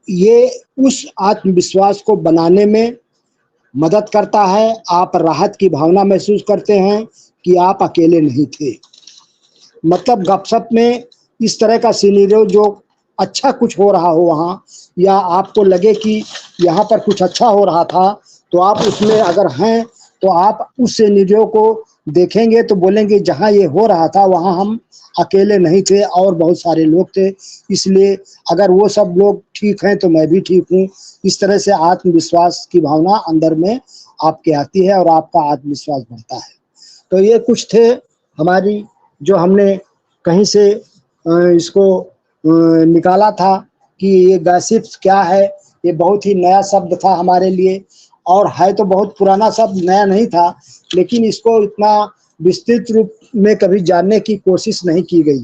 ये उस आत्मविश्वास को बनाने में मदद करता है। आप राहत की भावना महसूस करते हैं कि आप अकेले नहीं थे। मतलब गपशप में इस तरह का सिनेरियो जो अच्छा कुछ हो रहा हो वहाँ, या आपको लगे कि यहाँ पर कुछ अच्छा हो रहा था, तो आप उसमें अगर हैं तो आप उस सिनेरियो को देखेंगे तो बोलेंगे जहाँ ये हो रहा था वहाँ हम अकेले नहीं थे और बहुत सारे लोग थे, इसलिए अगर वो सब लोग ठीक हैं तो मैं भी ठीक हूँ। इस तरह से आत्मविश्वास की भावना अंदर में आपके आती है और आपका आत्मविश्वास बढ़ता है। तो ये कुछ थे हमारी, जो हमने कहीं से इसको निकाला था कि ये गॉसिप्स क्या है। ये बहुत ही नया शब्द था हमारे लिए और है तो बहुत पुराना शब्द, नया नहीं था, लेकिन इसको इतना विस्तृत रूप में कभी जानने की कोशिश नहीं की गई।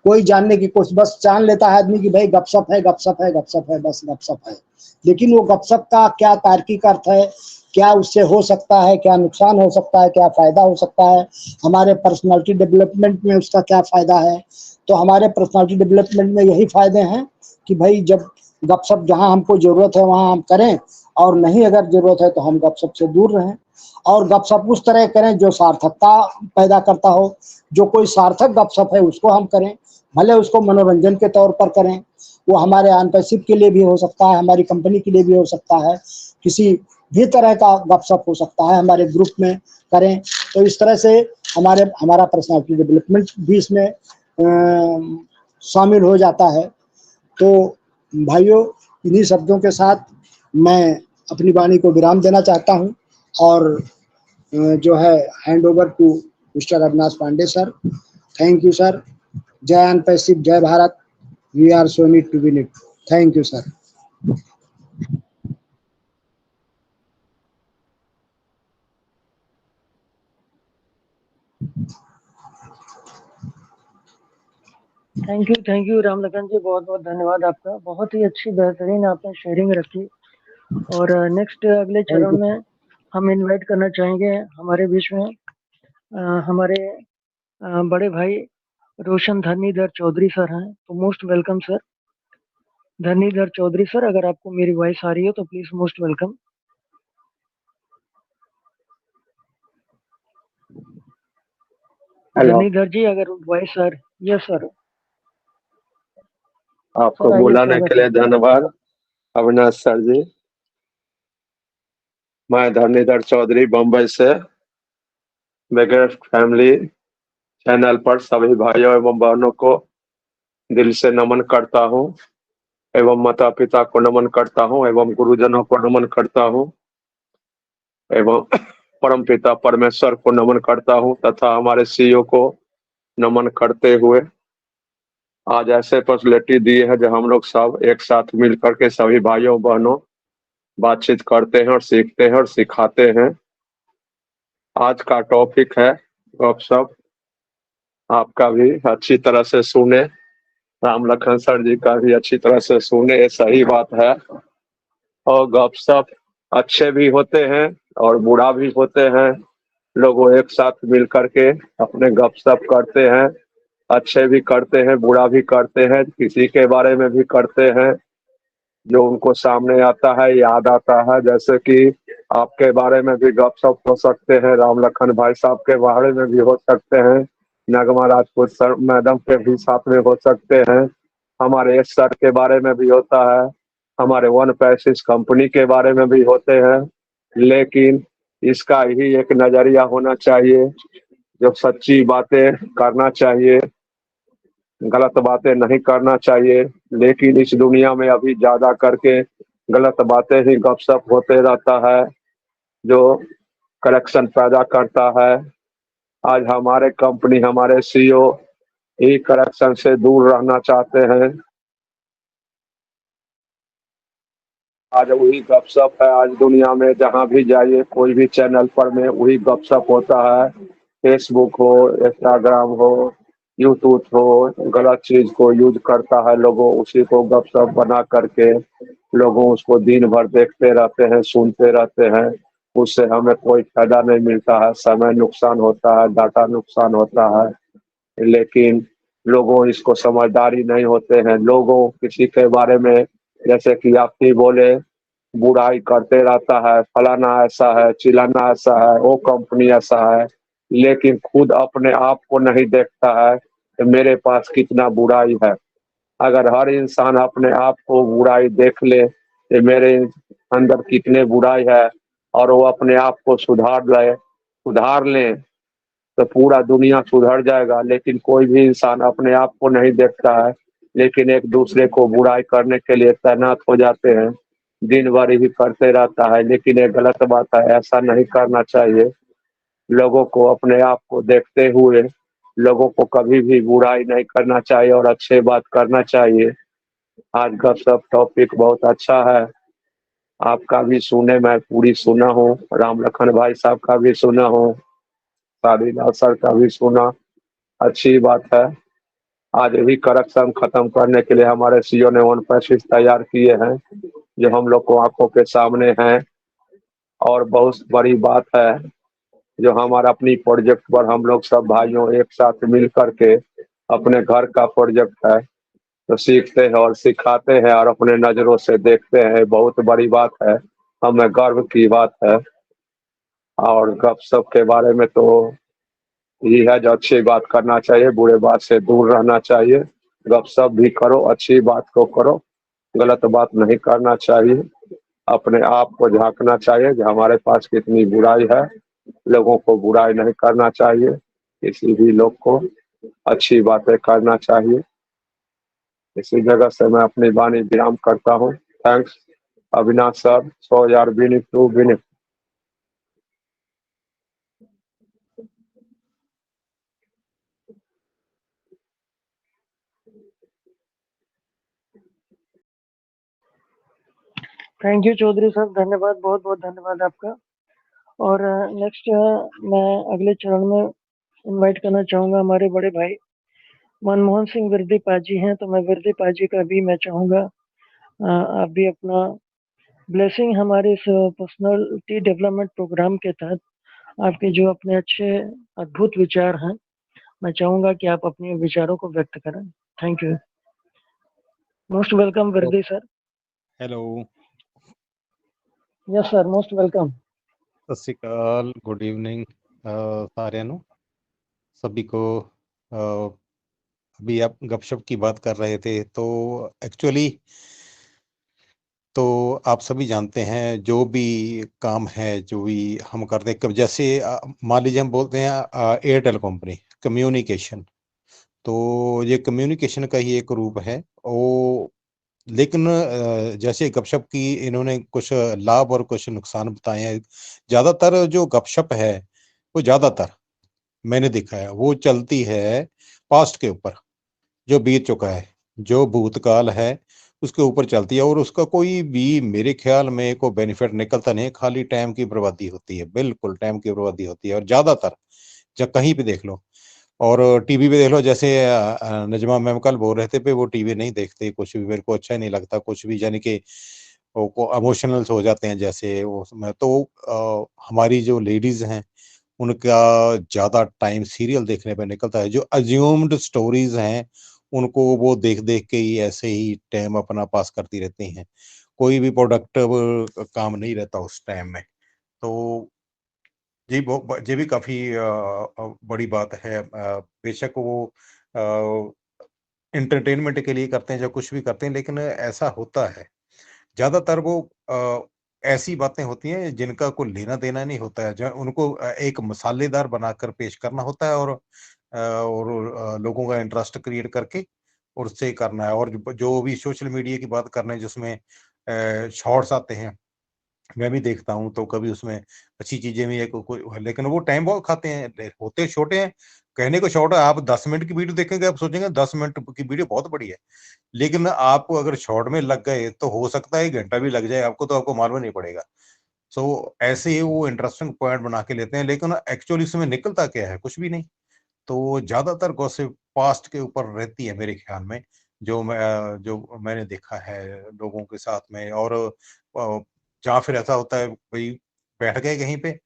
कोई जानने की कोशिश, बस जान लेता है आदमी कि भाई गपशप है, गपशप है, गपशप है, बस गपशप है। लेकिन वो गपशप का क्या तार्किक अर्थ है, क्या उससे हो सकता है, क्या नुकसान हो सकता है, क्या फायदा हो सकता है, हमारे पर्सनालिटी डेवलपमेंट में उसका क्या फायदा है। तो हमारे पर्सनालिटी डेवलपमेंट में यही फायदे हैं कि भाई जब गपशप जहाँ हमको ज़रूरत है वहाँ हम करें, और नहीं अगर ज़रूरत है तो हम गपशप से दूर रहें। और गपशप उस तरह करें जो सार्थकता पैदा करता हो। जो कोई सार्थक गपशप है उसको हम करें, भले उसको मनोरंजन के तौर पर करें, वो हमारे ऑन पैसिव के लिए भी हो सकता है, हमारी कंपनी के लिए भी हो सकता है, किसी भी तरह का गपशप हो सकता है, हमारे ग्रुप में करें। तो इस तरह से हमारा पर्सनालिटी डेवलपमेंट भी इसमें शामिल हो जाता है। तो भाइयों, इन्हीं शब्दों के साथ मैं अपनी वाणी को विराम देना चाहता हूँ और जो है hand over to mister Avinash Pandey sir. Thank you sir. जय ऑन पैसिव, जय Bharat. We are so need to win it. Thank you sir. Thank you Ram Lakhan ji, बहुत बहुत धन्यवाद आपका। बहुत ही अच्छी बेहतरीन आपने शेयरिंग रखी। और नेक्स्ट अगले चरण में हम इनवाइट करना चाहेंगे हमारे बीच में हमारे बड़े भाई रोशन धनीधर चौधरी सर हैं, तो most welcome sir. Dhanidhar Chaudhary sir, अगर आपको मेरी वॉइस आ रही हो तो please most welcome. Hello, Dhanidhar ji, अगर वॉइस आ रही, यस सर। आपको सर आइए, बुलाने के स्वागत लिए है। धन्यवाद अविनाश सर जी। मैं धरणीधर चौधरी बम्बई से मेघर फैमिली चैनल पर सभी भाइयों एवं बहनों को दिल से नमन करता हूं एवं माता पिता को नमन करता हूं एवं गुरुजनों को नमन करता हूं एवं परम पिता परमेश्वर को नमन करता हूं तथा हमारे सीईओ को नमन करते हुए आज ऐसे फैसिलिटी दी है जो हम लोग सब एक साथ मिल करके सभी भाइयों बहनों बातचीत करते हैं और सीखते हैं और सिखाते हैं। आज का टॉपिक है गपशप। आपका भी अच्छी तरह से सुने, राम लखन सर जी का भी अच्छी तरह से सुने, ये सही बात है। और गपशप अच्छे भी होते हैं और बुरा भी होते हैं। लोग एक साथ मिल करके अपने गपशप करते हैं, अच्छे भी करते हैं बुरा भी करते हैं, किसी के बारे में भी करते हैं जो उनको सामने आता है याद आता है। जैसे कि आपके बारे में भी गपशप हो सकते हैं, राम लखन भाई साहब के बारे में भी हो सकते हैं, नगमा राजपूत सर मैडम के भी साथ में हो सकते हैं, हमारे एस सर के बारे में भी होता है, हमारे वन पैसिस कंपनी के बारे में भी होते हैं। लेकिन इसका ही एक नजरिया होना चाहिए, जो सच्ची बातें करना चाहिए, गलत बातें नहीं करना चाहिए। लेकिन इस दुनिया में अभी ज्यादा करके गलत बातें ही गपशप होते रहता है, जो करेक्शन पैदा करता है। आज हमारे कंपनी, हमारे सीईओ ही करप्शन से दूर रहना चाहते हैं। आज वही गपशप है, आज दुनिया में जहां भी जाइए कोई भी चैनल पर में वही गपशप होता है। फेसबुक हो, इंस्टाग्राम हो, यूट्यूब हो, गलत चीज को यूज करता है लोगों, उसी को गपशप बना करके लोगों उसको दिन भर देखते रहते हैं, सुनते रहते हैं। उससे हमें कोई फायदा नहीं मिलता है, समय नुकसान होता है, डाटा नुकसान होता है। लेकिन लोगों इसको समझदारी नहीं होते हैं। लोगों किसी के बारे में जैसे कि आप ही बोले बुराई करते रहता है, फलाना ऐसा है, चिलाना ऐसा है, वो कंपनी ऐसा है, लेकिन खुद अपने आप को नहीं देखता है कि मेरे पास कितना बुराई है। अगर हर इंसान अपने आप को बुराई देख ले कि मेरे अंदर कितने बुराई है और वो अपने आप को सुधार ले तो पूरा दुनिया सुधर जाएगा। लेकिन कोई भी इंसान अपने आप को नहीं देखता है, लेकिन एक दूसरे को बुराई करने के लिए तैनात हो जाते हैं, दिन भर ही करते रहता है। लेकिन ये गलत बात है, ऐसा नहीं करना चाहिए। लोगों को अपने आप को देखते हुए लोगों को कभी भी बुराई नहीं करना चाहिए और अच्छे बात करना चाहिए। आज का सब टॉपिक बहुत अच्छा है, आपका भी सुने, मैं पूरी सुना हूँ, राम लखन भाई साहब का भी सुना हूँ, साधीनाथ सर का भी सुना। अच्छी बात है। आज भी करप्शन खत्म करने के लिए हमारे सीईओ ने वन पैसेज तैयार किए हैं, जो हम लोग को आंखों के सामने हैं। और बहुत बड़ी बात है, जो हमारा अपनी प्रोजेक्ट पर हम लोग सब भाइयों एक साथ मिल करके अपने घर का प्रोजेक्ट है तो सीखते हैं और सिखाते हैं और अपने नजरों से देखते हैं। बहुत बड़ी बात है, हमें गर्व की बात है। और गपशप के बारे में तो यही है, जो अच्छी बात करना चाहिए, बुरे बात से दूर रहना चाहिए। गपशप भी करो, अच्छी बात को करो, गलत बात नहीं करना चाहिए। अपने आप को झांकना चाहिए कि हमारे पास कितनी बुराई है। लोगों को बुराई नहीं करना चाहिए, किसी भी लोग को अच्छी बातें करना चाहिए। इसी जगह से मैं अपनी वाणी विराम करता हूँ। थैंक्स अविनाश सर, सो यार Vinit to Vinit. Thank you Chaudhary साहब, धन्यवाद, बहुत बहुत धन्यवाद आपका। और नेक्स्ट मैं अगले चरण में इनवाइट करना चाहूँगा हमारे बड़े भाई मनमोहन सिंह विरदी पाजी हैं। तो मैं विरदी पाजी का भी मैं चाहूँगा आप भी अपना ब्लेसिंग हमारे इस पर्सनालिटी डेवलपमेंट प्रोग्राम के तहत आपके जो अपने अच्छे अद्भुत विचार हैं मैं चाहूंगा कि आप अपने विचारों को व्यक्त करें। Thank you. Most welcome Virdi sir. Hello, yes sir, most welcome. सत श्री अकाल, गुड इवनिंग साਰਿਆਂ ਨੂੰ। सभी को अभी आप गपशप की बात कर रहे थे तो एक्चुअली तो आप सभी जानते हैं जो भी काम है जो भी हम करते हैं, जैसे मान लीजिए हम बोलते हैं एयरटेल कंपनी कम्युनिकेशन, तो ये कम्युनिकेशन का ही एक रूप है वो। लेकिन जैसे गपशप की इन्होंने कुछ लाभ और कुछ नुकसान बताए हैं। ज़्यादातर जो गपशप है वो ज़्यादातर मैंने देखा है वो चलती है पास्ट के ऊपर, जो बीत चुका है, जो भूतकाल है उसके ऊपर चलती है, और उसका कोई भी मेरे ख्याल में कोई बेनिफिट निकलता नहीं है, खाली टाइम की बर्बादी होती है, बिल्कुल टाइम की बर्बादी होती है। और ज़्यादातर जब कहीं भी देख लो और टीवी पे देख लो, जैसे नजमा मैम कल बोल रहे थे पे वो टीवी नहीं देखते, कुछ भी मेरे को अच्छा ही नहीं लगता कुछ भी, यानी कि वो इमोशनल्स हो जाते हैं जैसे वो समय। तो हमारी जो लेडीज हैं उनका ज़्यादा टाइम सीरियल देखने पे निकलता है, जो अज्यूम्ड स्टोरीज हैं उनको वो देख देख के ही ऐसे ही टाइम अपना पास करती रहती हैं, कोई भी प्रोडक्टिव काम नहीं रहता उस टाइम में। तो ये भी काफ़ी बड़ी बात है। बेशक वो एंटरटेनमेंट के लिए करते हैं, जो कुछ भी करते हैं, लेकिन ऐसा होता है ज़्यादातर वो ऐसी बातें होती हैं जिनका कोई लेना-देना नहीं होता है, जो उनको एक मसालेदार बनाकर पेश करना होता है, और लोगों का इंटरेस्ट क्रिएट करके और उससे करना है। और जो भी सोशल मीडिया की बात कर रहे हैं जिसमें शॉर्ट्स आते हैं, मैं भी देखता हूँ, तो कभी उसमें अच्छी चीज़ें भी है, कोई लेकिन वो टाइम बहुत खाते हैं, होते छोटे हैं। कहने को शॉर्ट है, आप 10 मिनट की वीडियो देखेंगे, आप सोचेंगे 10 मिनट की वीडियो बहुत बड़ी है। लेकिन आप अगर शॉर्ट में लग गए तो हो सकता है 1 घंटा भी लग जाए आपको, तो आपको मालूम नहीं पड़ेगा। सो ऐसे ही वो इंटरेस्टिंग पॉइंट बना के लेते हैं, लेकिन एक्चुअली उसमें निकलता क्या है? कुछ भी नहीं। तो ज़्यादातर गॉसिप पास्ट के ऊपर रहती है मेरे ख्याल में, जो मैंने देखा है लोगों के साथ में। और जहाँ फिर ऐसा होता है भई बैठ गए कहीं पे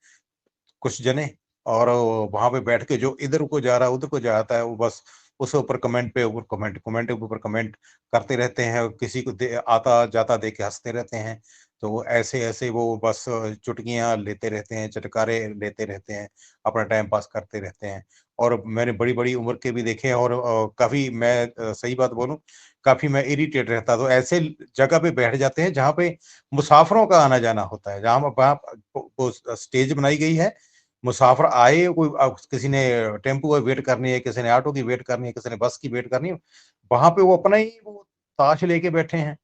कुछ जने, और वहाँ पे बैठ के जो इधर को जा रहा है, उधर को जाता है, वो बस उसके ऊपर कमेंट पे ऊपर कमेंट, कमेंट के ऊपर कमेंट करते रहते हैं, और किसी को आता-जाता देख के हँसते रहते हैं। तो ऐसे-ऐसे वो बस चुटकियाँ लेते रहते हैं, चटकारे लेते रहते हैं, अपना टाइम पास करते रहते हैं। और मैंने बड़ी-बड़ी उम्र के भी देखे हैं, और काफ़ी मैं सही बात बोलूँ, काफ़ी मैं इरिटेट रहता, तो ऐसे जगह पे बैठ जाते हैं जहाँ पे मुसाफ़िरों का आना-जाना होता है, जहाँ वहाँ वो स्टेज बनाई गई है, मुसाफ़िर आए, कोई किसी ने टेम्पो का वेट करनी है, किसी ने ऑटो की वेट करनी है, किसी ने बस की वेट करनी है, वहाँ पे वो अपना ही वो ताश लेके बैठे हैं,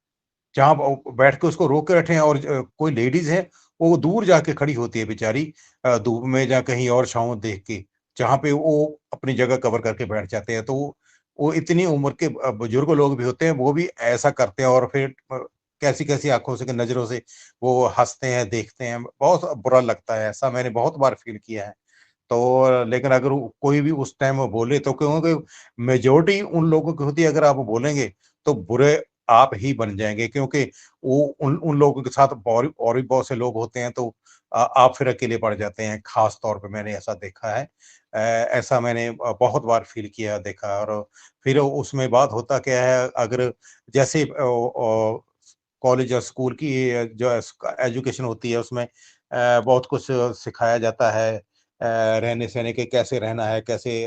जहाँ बैठ के उसको रोक के बैठे हैं। और कोई लेडीज़ है, वो दूर जाके खड़ी होती है बेचारी, धूप में या कहीं और छाँव देख के, जहाँ पे वो अपनी जगह कवर करके बैठ जाते हैं। तो वो इतनी उम्र के बुजुर्ग लोग भी होते हैं, वो भी ऐसा करते हैं, और फिर कैसी-कैसी आँखों से, नज़रों से वो हँसते हैं, देखते हैं, बहुत बुरा लगता है, ऐसा मैंने बहुत बार फ़ील किया है। तो लेकिन अगर कोई भी उस टाइम बोले तो क्योंकि मेजॉरिटी उन लोगों की होती है, अगर आप बोलेंगे तो बुरे आप ही बन जाएँगे, क्योंकि वो उन उन लोगों के साथ और भी बहुत से लोग होते हैं, तो आप फिर अकेले पड़ जाते हैं, ख़ास तौर पे मैंने ऐसा देखा है। ऐसा मैंने बहुत बार फ़ील किया, देखा। और फिर उसमें बात होता क्या है, अगर जैसे कॉलेज या स्कूल की जो एजुकेशन होती है उसमें बहुत कुछ सिखाया जाता है, रहने-सहने के, कैसे रहना है, कैसे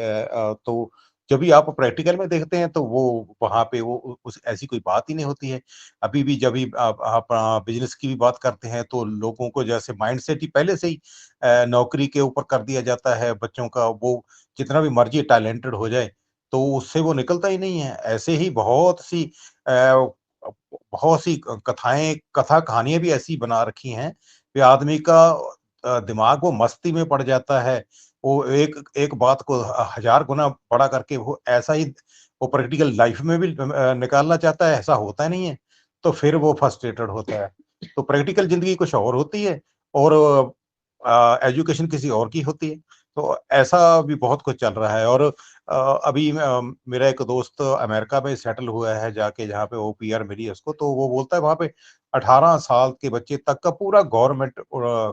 तो जब भी आप प्रैक्टिकल में देखते हैं तो वो वहाँ पे वो उस ऐसी कोई बात ही नहीं होती है। अभी भी जब भी आप बिज़नेस की भी बात करते हैं तो लोगों को जैसे माइंडसेट ही पहले से ही नौकरी के ऊपर कर दिया जाता है बच्चों का, वो जितना भी मर्ज़ी टैलेंटेड हो जाए, तो उससे वो निकलता ही नहीं है। ऐसे ही बहुत सी कथाएँ कथा कहानियाँ भी ऐसी बना रखी हैं कि आदमी का दिमाग वो मस्ती में पड़ जाता है। वो एक एक बात को हज़ार गुना बड़ा करके वो ऐसा ही वो प्रैक्टिकल लाइफ़ में भी निकालना चाहता है, ऐसा होता नहीं है। तो फिर वो फ्रस्ट्रेटेड होता है। तो प्रैक्टिकल ज़िंदगी कुछ और होती है, और एजुकेशन किसी और की होती है। तो ऐसा भी बहुत कुछ चल रहा है। और अभी मेरा एक दोस्त अमेरिका में सेटल हुआ है जाके, जहाँ पे वो पीआर मिली है उसको, तो वो बोलता है वहाँ पे 18 साल के बच्चे तक का पूरा गवर्नमेंट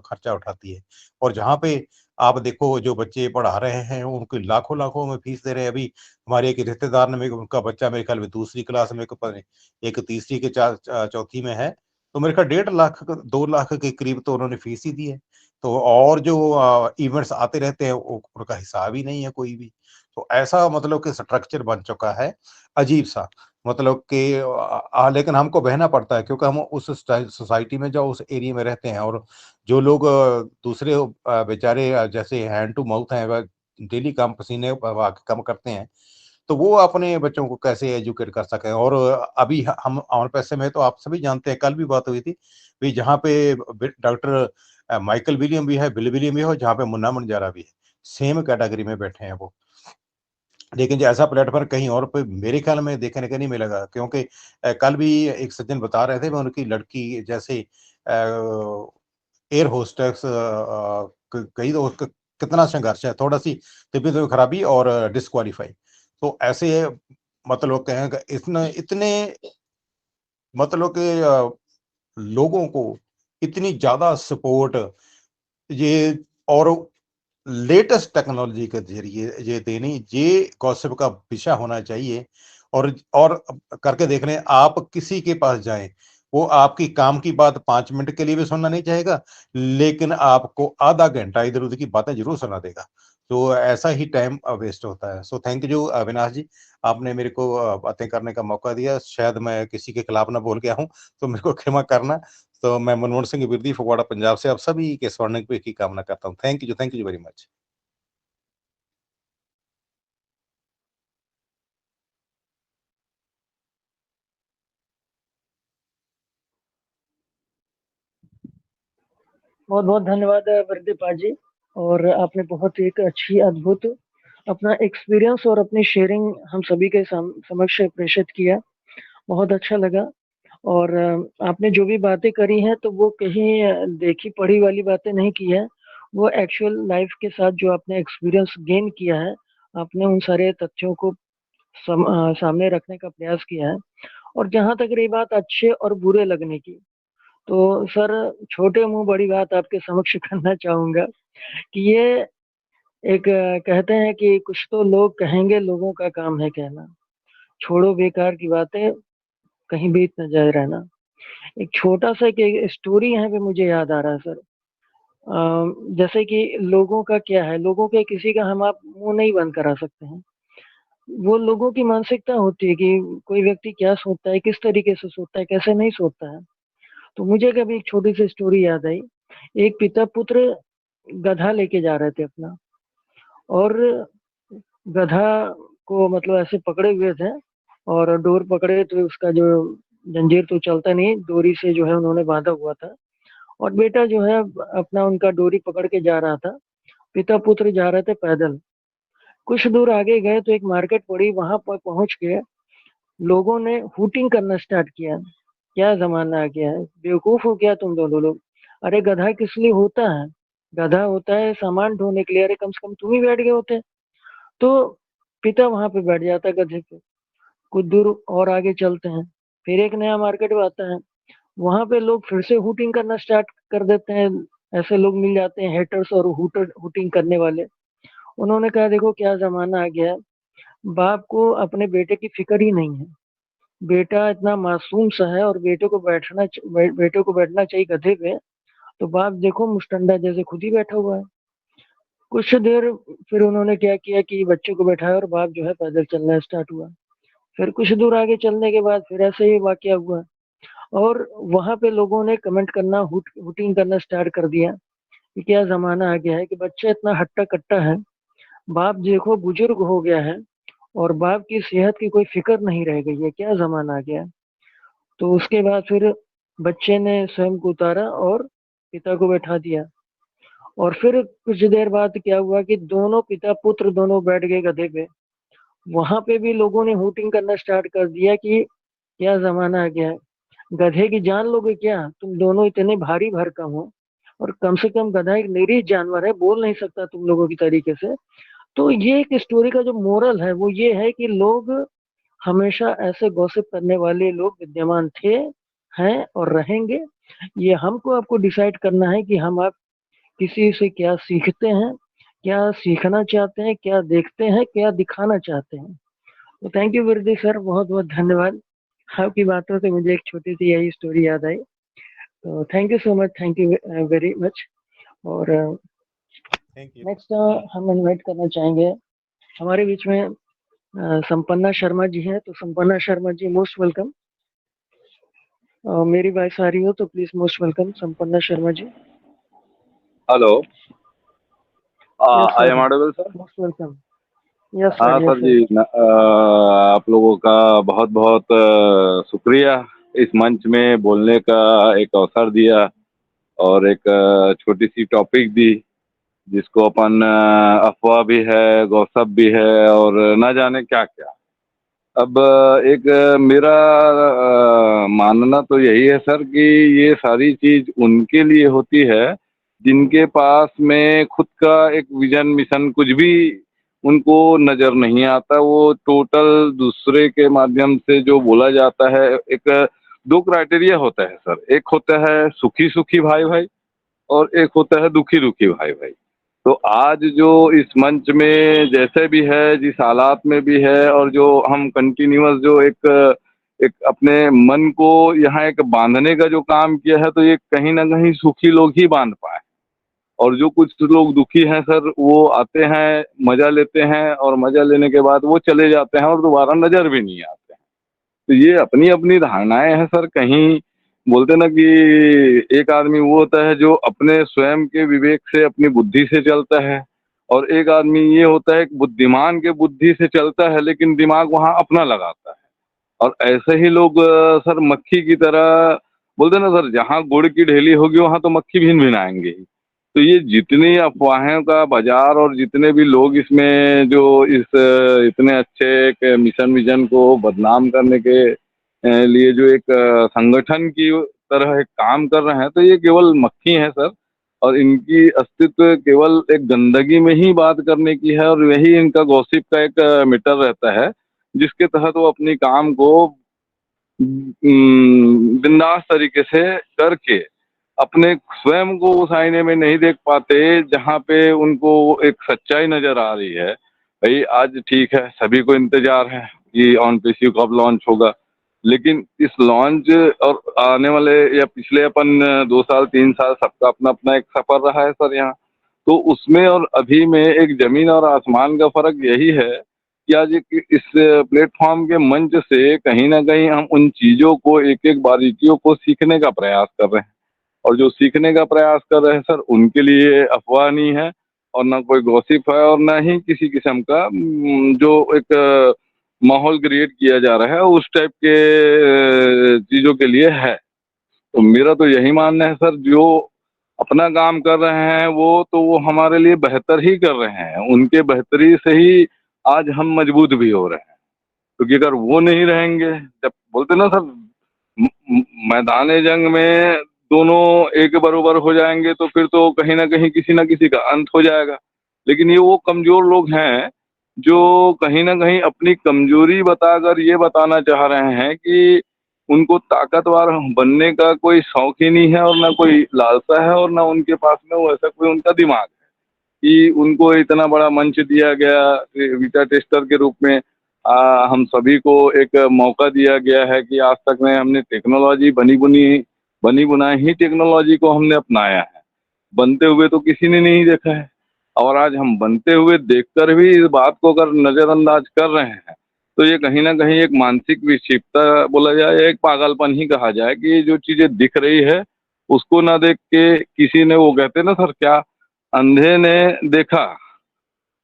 खर्चा उठाती है। और जहाँ पे आप देखो जो बच्चे पढ़ा रहे हैं उनकी लाखों लाखों में फीस दे रहे हैं। अभी हमारे एक रिश्तेदार ने उनका बच्चा मेरे ख्याल में दूसरी क्लास में, एक तीसरी के चौथी में है, तो मेरे ख्याल 1.5 लाख 2 लाख के करीब तो उन्होंने फीस ही दी है। तो और जो इवेंट्स आते रहते हैं उनका हिसाब ही नहीं है कोई भी। तो ऐसा मतलब कि स्ट्रक्चर बन चुका है अजीब सा, मतलब कि लेकिन हमको बहना पड़ता है क्योंकि हम उस सोसाइटी में, जो उस एरिया में रहते हैं, और जो लोग दूसरे बेचारे जैसे हैंड टू माउथ हैं, वह डेली काम पसीने कम करते हैं, तो वो अपने बच्चों को कैसे एजुकेट कर सकें। और अभी हम और पैसे में तो आप सभी जानते हैं, कल भी बात हुई थी भी, जहाँ पे डॉक्टर माइकल विलियम भी है, बिल विलियम भी है, और जहाँ पे मुन्ना मुंजारा भी है, सेम कैटेगरी में बैठे हैं वो। लेकिन जो ऐसा प्लेटफॉर्म कहीं और पे मेरे ख्याल में देखने का नहीं मिलेगा, क्योंकि कल भी एक सज्जन बता रहे थे, मैं उनकी लड़की जैसे एयर होस्टेस कही, तो उसका कितना संघर्ष है, थोड़ा सी तबीयत में खराबी और डिस्क्वालीफाई। तो ऐसे मतलब कहें कि इतने इतने मतलब कि लोगों को इतनी ज्यादा सपोर्ट ये, और लेटेस्ट टेक्नोलॉजी के जरिए ये देनी, ये गॉसिप का विषय होना चाहिए। और करके देख लें, आप किसी के पास जाएं, वो आपकी काम की बात 5 मिनट के लिए भी सुनना नहीं चाहेगा, लेकिन आपको आधा घंटा इधर उधर की बातें जरूर सुना देगा। तो ऐसा ही टाइम वेस्ट होता है। सो थैंक यू अविनाश जी, आपने मेरे को बातें करने का मौका दिया। शायद मैं किसी के खिलाफ ना बोल गया हूँ, तो मेरे को क्षमा करना। तो मैं मनमोहन सिंह बिरदी, फगवाड़ा, पंजाब से आप सभी के स्वर्णिम भविष्य की कामना करता हूँ। Thank you very much. बहुत बहुत धन्यवाद प्रदीप जी। और आपने बहुत एक अच्छी अद्भुत अपना एक्सपीरियंस और अपनी शेयरिंग हम सभी के समक्ष प्रेषित किया। बहुत अच्छा लगा। और आपने जो भी बातें करी हैं तो वो कहीं देखी पढ़ी वाली बातें नहीं की है, वो एक्चुअल लाइफ के साथ जो आपने एक्सपीरियंस गेन किया है, आपने उन सारे तथ्यों को सामने रखने का प्रयास किया है। और जहाँ तक रही बात अच्छे और बुरे लगने की, तो सर छोटे मुंह बड़ी बात आपके समक्ष करना चाहूंगा कि ये एक कहते हैं कि कुछ तो लोग कहेंगे, लोगों का काम है कहना। छोड़ो बेकार की बातें, कहीं बीत न जाए रहना। एक छोटा सा एक स्टोरी यहाँ पे मुझे याद आ रहा है सर। जैसे कि लोगों का क्या है, लोगों के किसी का हम आप मुंह नहीं बंद करा सकते हैं। वो लोगों की मानसिकता होती है कि कोई व्यक्ति क्या सोचता है, किस तरीके से सोचता है, कैसे नहीं सोचता है। तो मुझे कभी एक छोटी सी स्टोरी याद आई। एक पिता पुत्र गधा लेके जा रहे थे अपना, और गधा को मतलब ऐसे पकड़े हुए थे, और डोर पकड़े तो उसका जो जंजीर तो चलता नहीं, डोरी से जो है उन्होंने बांधा हुआ था। और बेटा जो है अपना उनका डोरी पकड़ के जा रहा था। पिता पुत्र जा रहे थे पैदल। कुछ दूर आगे गए तो एक मार्केट पड़ी, वहां पर पहुंच के लोगों ने हूटिंग करना स्टार्ट किया। क्या जमाना आ गया है, बेवकूफ हो क्या तुम दोनों लोग। अरे गधा किस लिए होता है, गधा होता है सामान ढोने के लिए। अरे कम से कम तुम ही बैठ गए होते। तो पिता वहां पे बैठ जाता गधे पे। कुछ दूर और आगे चलते हैं, फिर एक नया मार्केट आता है। वहां पे लोग फिर से हूटिंग करना स्टार्ट कर देते हैं। ऐसे लोग मिल जाते हैं हेटर्स और हूटिंग करने वाले। उन्होंने कहा देखो क्या जमाना आ गया है, बाप को अपने बेटे की फिक्र ही नहीं है। बेटा इतना मासूम सा है और बेटे को बैठना चाहिए गधे पे, तो बाप देखो मुस्टंडा जैसे खुद ही बैठा हुआ है। कुछ देर फिर उन्होंने क्या किया कि बच्चे को बैठाया और बाप जो है पैदल चलना स्टार्ट हुआ। फिर कुछ दूर आगे चलने के बाद फिर ऐसे ही वाकया हुआ। और वहां पे लोगों ने कमेंट करना, हुटिंग करना स्टार्ट कर दिया कि क्या जमाना आ गया है कि बच्चा इतना हट्टा कट्टा है, बाप देखो बुजुर्ग हो गया है और बाप की सेहत की कोई फिक्र नहीं रह गई है, क्या जमाना आ गया है। तो उसके बाद फिर बच्चे ने स्वयं को उतारा और पिता को बैठा दिया। और फिर कुछ देर बाद क्या हुआ कि दोनों पिता पुत्र दोनों बैठ गए गधे पे। वहां पे भी लोगों ने हूटिंग करना स्टार्ट कर दिया कि क्या जमाना आ गया है, गधे की जान लोगे क्या, तुम दोनों इतने भारी भरकम हो। और कम से कम गधा एक निरीह जानवर है, बोल नहीं सकता तुम लोगों की तरीके से। तो ये एक स्टोरी का जो मोरल है वो ये है कि लोग हमेशा ऐसे गॉसिप करने वाले लोग विद्यमान थे, हैं और रहेंगे। ये हमको आपको डिसाइड करना है कि हम आप किसी से क्या सीखते हैं क्या सीखना चाहते हैं, क्या देखते हैं, क्या दिखाना चाहते हैं। तो थैंक यू विरदी सर, बहुत बहुत धन्यवाद। आपकी बातों से मुझे एक छोटी सी यही स्टोरी याद आई। तो thank you so much, thank you very much. और थैंक यू। नेक्स्ट हम इनवाइट करना चाहेंगे हमारे बीच में संपन्ना शर्मा जी हैं। तो संपन्ना शर्मा जी, मोस्ट वेलकम। मेरी वॉइस आ रही हो तो please most welcome Sampanna Sharma ji. Hello, yes I sir, am audible sir? Most welcome. Yes हाँ सर, यस सर सर। जी, आप लोगों का बहुत बहुत शुक्रिया इस मंच में बोलने का एक अवसर दिया और एक छोटी सी टॉपिक दी जिसको अपन अफवाह भी है, गॉसिप भी है और ना जाने क्या क्या। अब एक मेरा मानना तो यही है सर कि ये सारी चीज उनके लिए होती है जिनके पास में खुद का एक विजन मिशन कुछ भी उनको नजर नहीं आता। वो टोटल दूसरे के माध्यम से जो बोला जाता है, एक दो क्राइटेरिया होता है सर। एक होता है सुखी सुखी भाई भाई और एक होता है दुखी दुखी भाई भाई। तो आज जो इस मंच में जैसे भी है, जिस हालात में भी है, और जो हम कंटिन्यूअस जो एक एक अपने मन को यहाँ एक बांधने का जो काम किया है, तो ये कहीं ना कहीं सुखी लोग ही बांध पाए। और जो कुछ लोग दुखी हैं सर, वो आते हैं, मजा लेते हैं और मजा लेने के बाद वो चले जाते हैं और दोबारा नजर भी नहीं आते हैं। तो ये अपनी अपनी धारणाएं हैं सर। कहीं बोलते ना कि एक आदमी वो होता है जो अपने स्वयं के विवेक से, अपनी बुद्धि से चलता है, और एक आदमी ये होता है कि बुद्धिमान के बुद्धि से चलता है लेकिन दिमाग वहां अपना लगाता है। और ऐसे ही लोग सर मक्खी की तरह, बोलते ना सर, जहाँ गुड़ की ढेली होगी वहां तो मक्खी भिन भिन आएंगे ही। तो ये जितनी अफवाहें का बाजार और जितने भी लोग इसमें जो इस इतने अच्छे एक मिशन विजन को बदनाम करने के लिए जो एक संगठन की तरह एक काम कर रहे हैं, तो ये केवल मक्खी है सर। और इनकी अस्तित्व केवल एक गंदगी में ही बात करने की है, और यही इनका गॉसिप का एक मीटर रहता है जिसके तहत वो अपनी काम को बिंदास तरीके से करके अपने स्वयं को उस आईने में नहीं देख पाते जहाँ पे उनको एक सच्चाई नजर आ रही है। भाई आज ठीक है, सभी को इंतजार है कि ऑन पीसी कब लॉन्च होगा, लेकिन इस लॉन्च और आने वाले या पिछले अपन 2 साल 3 साल सबका अपना अपना एक सफर रहा है सर यहाँ। तो उसमें और अभी में एक जमीन और आसमान का फर्क यही है कि आज इस प्लेटफॉर्म के मंच से कहीं ना कहीं हम उन चीजों को, एक एक बारीकियों को सीखने का प्रयास कर रहे हैं। और जो सीखने का प्रयास कर रहे हैं सर, उनके लिए अफवाह नहीं है और ना कोई गॉसिप है और ना ही किसी किस्म का जो एक माहौल क्रिएट किया जा रहा है उस टाइप के चीजों के लिए है। तो मेरा तो यही मानना है सर, जो अपना काम कर रहे हैं वो हमारे लिए बेहतर ही कर रहे हैं। उनके बेहतरी से ही आज हम मजबूत भी हो रहे हैं। क्योंकि अगर वो नहीं रहेंगे, जब बोलते ना सर मैदान जंग में दोनों एक बरोबर हो जाएंगे तो फिर तो कहीं ना किसी का अंत हो जाएगा। लेकिन ये वो कमजोर लोग हैं जो कहीं ना कहीं अपनी कमजोरी बताकर ये बताना चाह रहे हैं कि उनको ताकतवर बनने का कोई शौक ही नहीं है और ना कोई लालसा है और ना उनके पास में वो ऐसा कोई उनका दिमाग है कि उनको इतना बड़ा मंच दिया गया बीटा टेस्टर के रूप में। हम सभी को एक मौका दिया गया है कि आज तक में हमने टेक्नोलॉजी बनी बुनाई ही टेक्नोलॉजी को हमने अपनाया है। बनते हुए तो किसी ने नहीं देखा है। और आज हम बनते हुए देखकर भी इस बात को अगर नजरअंदाज कर रहे हैं, तो ये कहीं ना कहीं एक मानसिक विक्षिप्तता बोला जाए या एक पागलपन ही कहा जाए कि जो चीजें दिख रही है उसको ना देख के किसी ने, वो कहते ना सर क्या, अंधे ने देखा,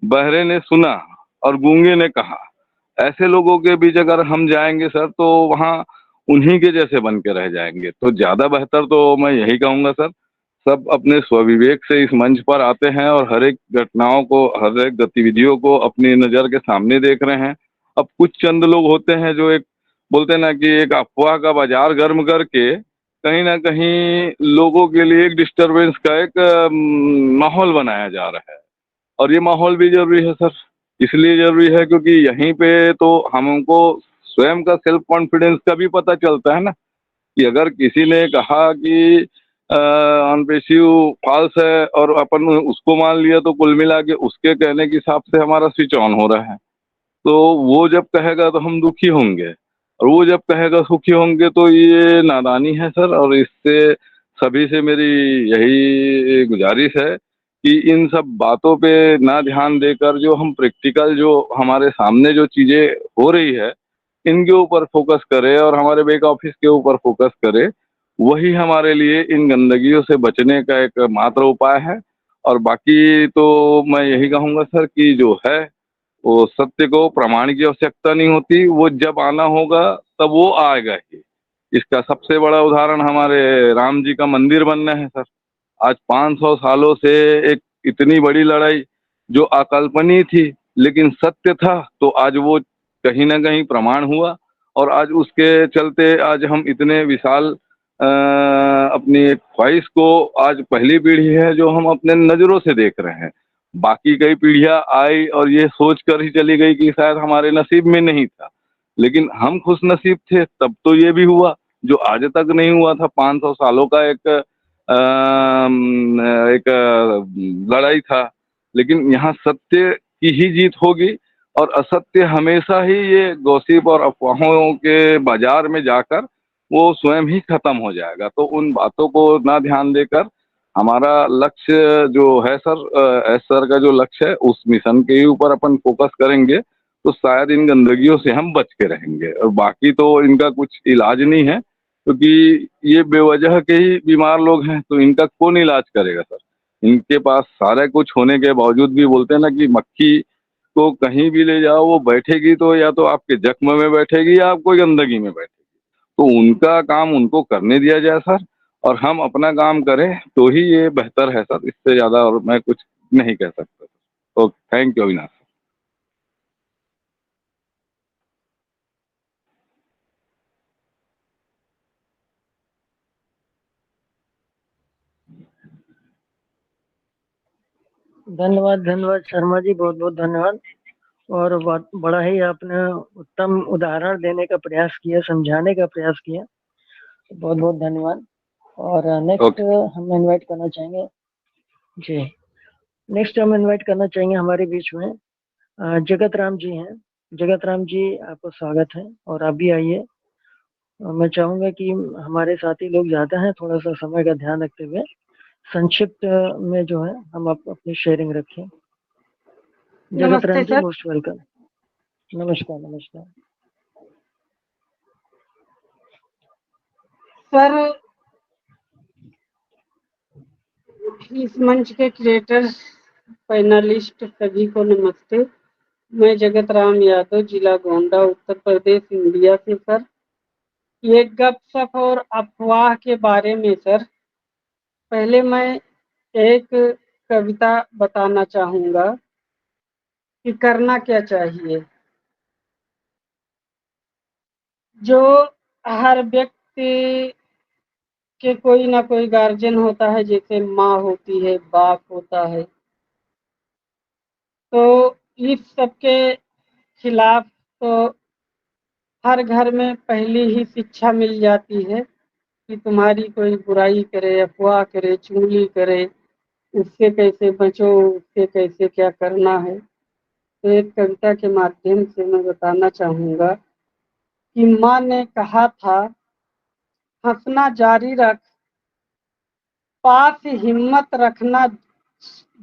बहरे ने सुना और गूंगे ने कहा। ऐसे लोगों के बीच अगर हम जाएंगे सर तो वहाँ उन्हीं के जैसे बन के रह जाएंगे। तो ज्यादा बेहतर तो मैं यही कहूंगा सर, सब अपने स्वविवेक से इस मंच पर आते हैं और हर एक घटनाओं को, हर एक गतिविधियों को अपनी नजर के सामने देख रहे हैं। अब कुछ चंद लोग होते हैं जो एक बोलते हैं ना कि एक अफवाह का बाजार गर्म करके कहीं ना कहीं लोगों के लिए एक डिस्टरबेंस का एक माहौल बनाया जा रहा है। और ये माहौल भी जरूरी है सर, इसलिए जरूरी है क्योंकि यहीं पे तो हमको स्वयं का सेल्फ कॉन्फिडेंस का भी पता चलता है ना। कि अगर किसी ने कहा कि अनपेशिव फॉल्स है और अपन उसको मान लिया तो कुल मिला के उसके कहने के हिसाब से हमारा स्विच ऑन हो रहा है। तो वो जब कहेगा तो हम दुखी होंगे और वो जब कहेगा सुखी होंगे, तो ये नादानी है सर। और इससे सभी से मेरी यही गुजारिश है कि इन सब बातों पे ना ध्यान देकर जो हम प्रैक्टिकल जो हमारे सामने जो चीजें हो रही है इनके ऊपर फोकस करें और हमारे बैक ऑफिस के ऊपर फोकस करें। वही हमारे लिए इन गंदगियों से बचने का एक मात्र उपाय है। और बाकी तो मैं यही कहूँगा सर कि जो है वो सत्य को प्रमाण की आवश्यकता नहीं होती, वो जब आना होगा तब वो आएगा ही। इसका सबसे बड़ा उदाहरण हमारे राम जी का मंदिर बनना है सर। आज 500 सालों से एक इतनी बड़ी लड़ाई जो अकल्पनीय थी लेकिन सत्य था, तो आज वो कहीं ना कहीं प्रमाण हुआ। और आज उसके चलते आज हम इतने विशाल अपनी एक ख्वाहिश को आज पहली पीढ़ी है जो हम अपने नजरों से देख रहे हैं। बाकी कई पीढ़ियां आई और ये सोच कर ही चली गई कि शायद हमारे नसीब में नहीं था, लेकिन हम खुश नसीब थे तब तो ये भी हुआ जो आज तक नहीं हुआ था। 500 सालों का एक लड़ाई था, लेकिन यहाँ सत्य की ही जीत होगी और असत्य हमेशा ही ये गॉसिप और अफवाहों के बाजार में जाकर वो स्वयं ही खत्म हो जाएगा। तो उन बातों को ना ध्यान देकर हमारा लक्ष्य जो है सर, एस सर का जो लक्ष्य है उस मिशन के ही ऊपर अपन फोकस करेंगे तो शायद इन गंदगियों से हम बच के रहेंगे। और बाकी तो इनका कुछ इलाज नहीं है, क्योंकि ये बेवजह के ही बीमार लोग हैं, तो इनका कौन इलाज करेगा सर। इनके पास सारा कुछ होने के बावजूद भी बोलते हैं ना कि मक्खी को कहीं भी ले जाओ वो बैठेगी तो या तो आपके जख्म में बैठेगी या आपको गंदगी में बैठेगी। तो उनका काम उनको करने दिया जाए सर, और हम अपना काम करें तो ही ये बेहतर है सर। इससे ज्यादा और मैं कुछ नहीं कह सकता। तो थैंक यू अविनाश। धन्यवाद धन्यवाद शर्मा जी, बहुत बहुत धन्यवाद। और बड़ा ही आपने उत्तम उदाहरण देने का प्रयास किया, समझाने का प्रयास किया, बहुत बहुत धन्यवाद। और नेक्स्ट हम इनवाइट करना चाहेंगे जी, नेक्स्ट हम इनवाइट करना चाहेंगे हमारे बीच में जगत राम जी हैं। जगत राम जी, आपको स्वागत है और आप भी आइए। मैं चाहूंगा कि हमारे साथी लोग ज्यादा हैं, थोड़ा सा समय का ध्यान रखते हुए संक्षिप्त में जो है हम अपनी शेयरिंग रखें। Jagat Ram ji, most welcome. नमस्कार नमस्कार सर। इस मंच के क्रिएटर, पैनलिस्ट सभी को नमस्ते। मैं जगत राम यादव, जिला गोंडा, उत्तर प्रदेश, इंडिया से सर। ये गपशप और अफवाह के बारे में सर, पहले मैं एक कविता बताना चाहूंगा कि करना क्या चाहिए। जो हर व्यक्ति के कोई ना कोई गार्जियन होता है, जैसे माँ होती है, बाप होता है, तो इस सब के खिलाफ तो हर घर में पहली ही शिक्षा मिल जाती है कि तुम्हारी कोई बुराई करे, अफवाह करे, चुगली करे, उससे कैसे बचो, उससे कैसे क्या करना है। तो एक कविता के माध्यम से मैं बताना चाहूंगा कि माँ ने कहा था, हंसना जारी रख, पास हिम्मत रखना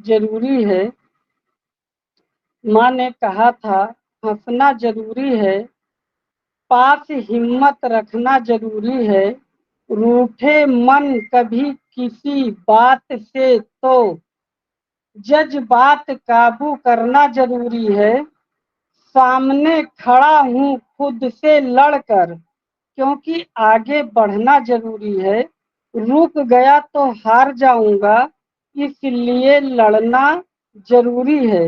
जरूरी है। माँ ने कहा था, हंसना जरूरी है, पास हिम्मत रखना जरूरी है। रूठे मन कभी किसी बात से तो जज्बात काबू करना जरूरी है। सामने खड़ा हूँ खुद से लड़कर, क्योंकि आगे बढ़ना जरूरी है। रुक गया तो हार जाऊंगा, इसलिए लड़ना जरूरी है।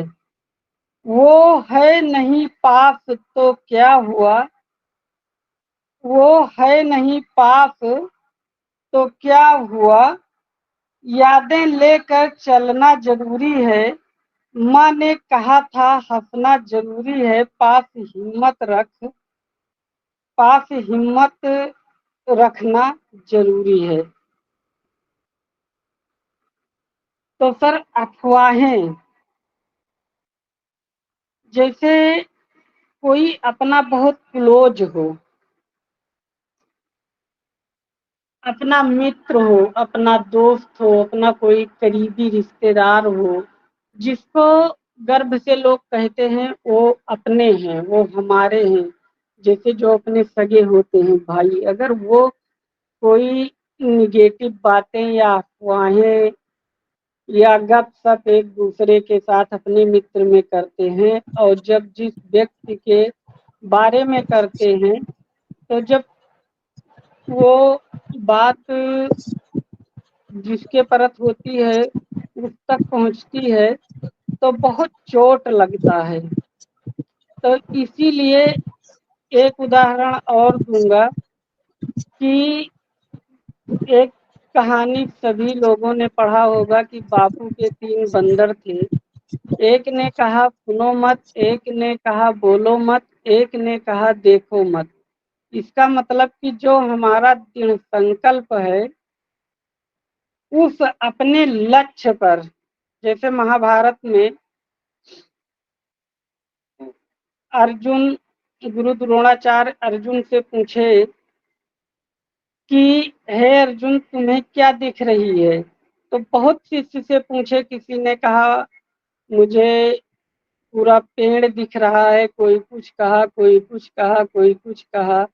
वो है नहीं पास तो क्या हुआ, वो है नहीं पास तो क्या हुआ, यादें लेकर चलना जरूरी है। माँ ने कहा था, हंसना जरूरी है, पास हिम्मत रखना जरूरी है। तो सर अफवाहें, जैसे कोई अपना बहुत क्लोज हो, अपना मित्र हो, अपना दोस्त हो, अपना कोई करीबी रिश्तेदार हो, जिसको गर्व से लोग कहते हैं वो अपने हैं, वो हमारे हैं, जैसे जो अपने सगे होते हैं भाई, अगर वो कोई निगेटिव बातें या अफवाहें या गपशप एक दूसरे के साथ अपने मित्र में करते हैं, और जब जिस व्यक्ति के बारे में करते हैं, तो जब वो बात जिसके परत होती है उस तक पहुंचती है तो बहुत चोट लगता है। तो इसीलिए एक उदाहरण और दूंगा कि एक कहानी सभी लोगों ने पढ़ा होगा कि बापू के 3 बंदर थे। एक ने कहा सुनो मत, एक ने कहा बोलो मत, एक ने कहा देखो मत। इसका मतलब कि जो हमारा दृढ़ संकल्प है उस अपने लक्ष्य पर, जैसे महाभारत में अर्जुन, गुरु द्रोणाचार्य अर्जुन से पूछे कि हे अर्जुन तुम्हें क्या दिख रही है, तो बहुत शिष्य से पूछे, किसी ने कहा मुझे पूरा पेड़ दिख रहा है, कोई कुछ कहा, कोई कुछ कहा, कोई कुछ कहा।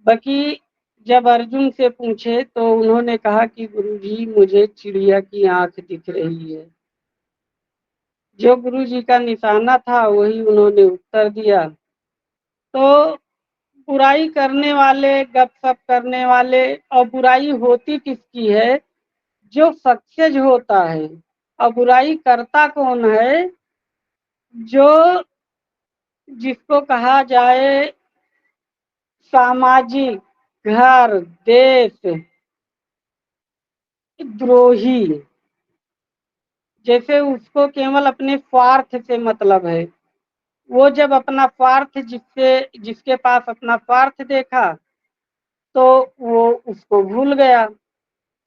बाकी जब अर्जुन से पूछे तो उन्होंने कहा कि गुरुजी मुझे चिड़िया की आंख दिख रही है। जो गुरुजी का निशाना था वही उन्होंने उत्तर दिया। तो बुराई करने वाले, गपशप करने वाले, और बुराई होती किसकी है? जो सक्सेस होता है। और बुराई करता कौन है? जो, जिसको कहा जाए सामाजिक, घर, देश द्रोही, जैसे उसको केवल अपने स्वार्थ से मतलब है। वो जब अपना स्वार्थ जिसके पास अपना स्वार्थ देखा तो वो उसको भूल गया,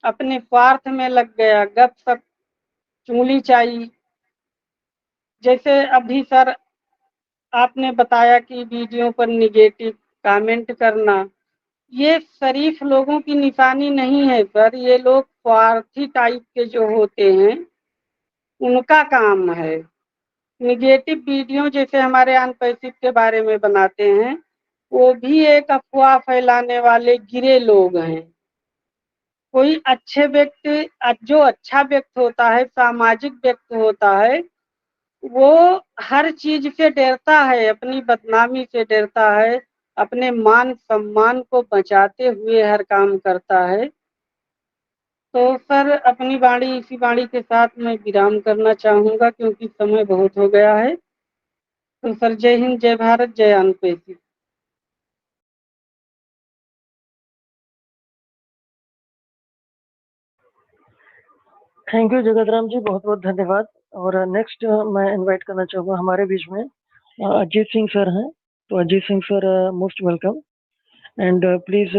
अपने स्वार्थ में लग गया, गपशप, चुगली चाई। जैसे अभी सर आपने बताया कि वीडियो पर निगेटिव कमेंट करना, ये शरीफ लोगों की निशानी नहीं है सर, ये लोग स्वार्थी टाइप के जो होते हैं उनका काम है। निगेटिव वीडियो जैसे हमारे अनपैसिव के बारे में बनाते हैं, वो भी एक अफवाह फैलाने वाले गिरे लोग हैं। कोई अच्छे व्यक्ति, जो अच्छा व्यक्ति होता है, सामाजिक व्यक्ति होता है, वो हर चीज से डरता है, अपनी बदनामी से डरता है, अपने मान सम्मान को बचाते हुए हर काम करता है। तो सर अपनी वाणी, इसी वाणी के साथ मैं विराम करना चाहूंगा क्योंकि समय बहुत हो गया है। तो सर जय हिंद, जय भारत, जय अनपेक्षित। थैंक यू जगत राम जी, बहुत बहुत धन्यवाद। और नेक्स्ट मैं इनवाइट करना चाहूँगा हमारे बीच में अजीत सिंह सर हैं। तो Ajit Singh sir, most welcome, and please